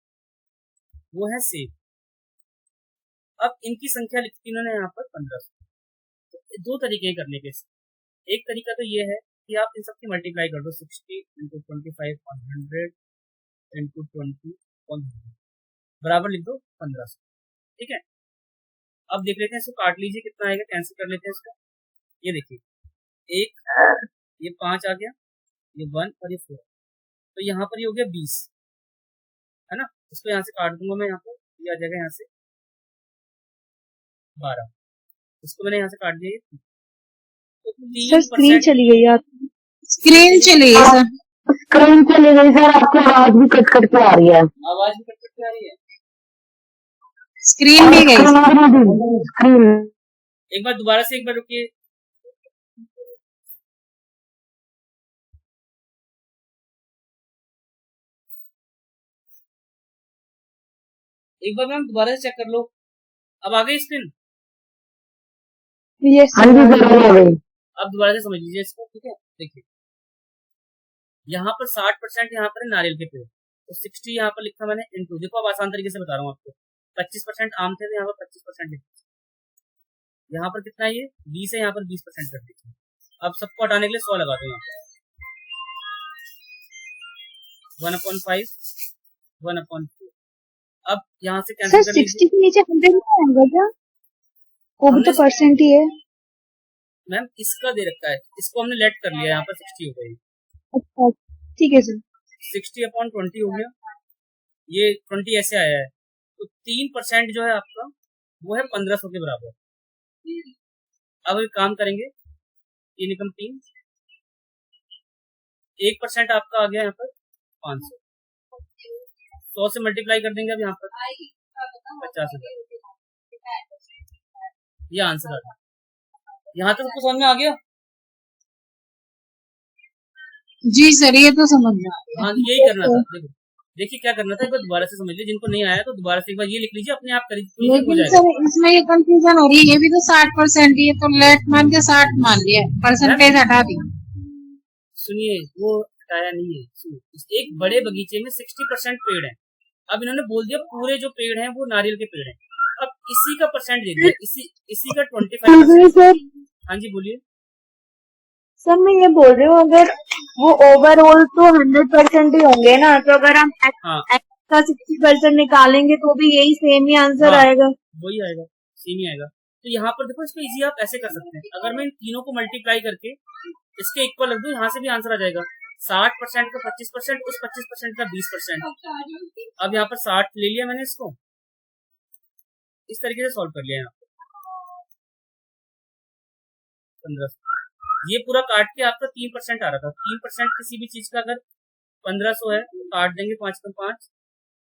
वो है सेब। अब इनकी संख्या लिखी इन्होंने यहाँ पर 1500। तो दो तरीके हैं करने के, एक तरीका तो ये है कि आप इन सबकी मल्टीप्लाई कर दो, 60 × 25 / 100 × 20 / 100 बराबर लिख दो 1500, ठीक है। अब देख लेते हैं, इसको काट लीजिए कितना आएगा, कैंसिल कर लेते हैं इसका। ये देखिए, एक, ये 5 आ गया, ये 1 और ये 4, तो यहाँ पर ये हो गया 20, है ना। इसको यहाँ से काट दूंगा मैं, यहाँ पर ये आ जाएगा यहाँ से 12, इसको मैंने यहाँ से काट दिया। तो सर स्क्रीन चली गई आपकी, स्क्रीन चली गई सर, स्क्रीन चली गई सर, आपकी आवाज भी कट कट के आ रही है। आवाज भी कट कट आ रही है, स्क्रीन भी गई सर। स्क्रीन एक बार दोबारा से एक बार रुकिए। एक बार मैम दोबारा से चेक कर लो, अब आ गई स्क्रीन? यस हाँ जी सर आ गई। अब दोबारा से समझ लीजिए इसको, ठीक है। देखिए यहाँ पर 60% यहाँ पर है नारियल के पेड़, तो 60 यहाँ पर लिखा मैंने इनटू, देखो अब आसान तरीके से बता रहा हूँ आपको, 25% आम थे तो यहाँ पर 25% लिख दीजिए, यहाँ पर कितना है ये 20 है, यहाँ पर 20% कर दीजिए। अब सबको हटाने के लिए 100 लगा दो, यहाँ 1/5 1/4। अब यहाँ से कैंसिल सर कर लीजिए 60 के नीचे 100 नहीं आएगा क्या? वो भी तो परसेंट ही है। मैम, इसका दे रखा है, इसको हमने लेट कर लिया, यहाँ पर 60 हो गई। अच्छा ठीक है सर, 60/20 हो गया, ये 20 ऐसे आया है, तो 3% जो है आपका वो है 1500 के बराबर। अब एक काम करेंगे, 3 × 3, 1% आपका आ गया यहाँ पर 500, 100 से मल्टीप्लाई कर देंगे, अब यहाँ पर 50,000, ये आंसर आ गया। यहाँ तक सबको समझ में आ गया? जी सर, ये तो समझ में आ गया। हाँ, यही करना था। देखो देखिए क्या करना था, एक बार दोबारा से समझ लीजिए, जिनको नहीं आया तो दोबारा से एक बार ये लिख लीजिए, अपने आप करीब हो लेकिन जाएगा। सर इसमें ये कंफ्यूजन हो रही है, ये भी तो 60% ही है, तो लेट मान के 60 मान लिया, परसेंटेज हटा दी। सुनिए, वो हटाया नहीं है, सुनिए, एक बड़े बगीचे में 60% पेड़ है, अब इन्होंने बोल दिया पूरे जो पेड़ हैं वो नारियल के पेड़ हैं, अब इसी का परसेंट दे दिया, इसी का 25%। सर हाँ जी बोलिए। सर मैं ये बोल रही हूँ, अगर वो ओवरऑल तो 100% ही होंगे ना, तो अगर हम हाँ एक्स का 60% निकालेंगे तो भी यही सेम ही आंसर हाँ, आएगा। वही आएगा, सेम ही आएगा। तो यहाँ पर देखो इसको इजी आप ऐसे कर सकते हैं, अगर मैं इन तीनों को मल्टीप्लाई करके इसके इक्वल रख दूं, यहाँ से भी आंसर आ जाएगा। 60% का 25%, उस 25% का 20%। अब यहाँ पर 60 ले लिया मैंने, इसको इस तरीके से सॉल्व कर लिया। यहाँ 1500 ये पूरा काट के आपका 3% आ रहा था। 3% किसी भी चीज का अगर 1500 है तो काट देंगे 5 कम 5,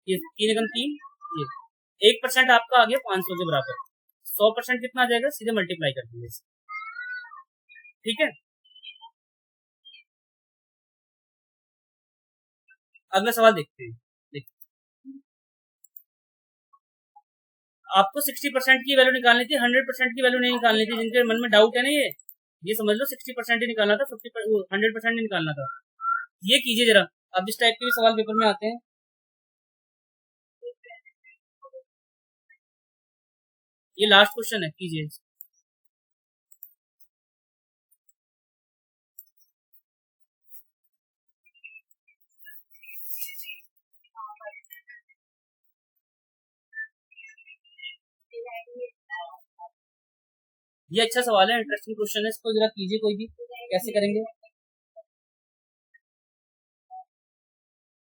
ये 3 कम 3, ये 1% आपका आ गया 500 के बराबर। 100% कितना आ जाएगा, सीधे मल्टीप्लाई कर देंगे इसे। ठीक है, अगला सवाल देखते हैं। आपको 60% की वैल्यू निकालनी थी, 100% की वैल्यू नहीं निकालनी थी। जिनके मन में डाउट है ना, ये समझ लो 60% ही निकालना था, 100% नहीं निकालना था। ये कीजिए जरा। अब इस टाइप के भी सवाल पेपर में आते हैं। ये लास्ट क्वेश्चन है, कीजिए। ये अच्छा सवाल है, इंटरेस्टिंग क्वेश्चन है, इसको जरा कीजिए। कोई भी कैसे करेंगे?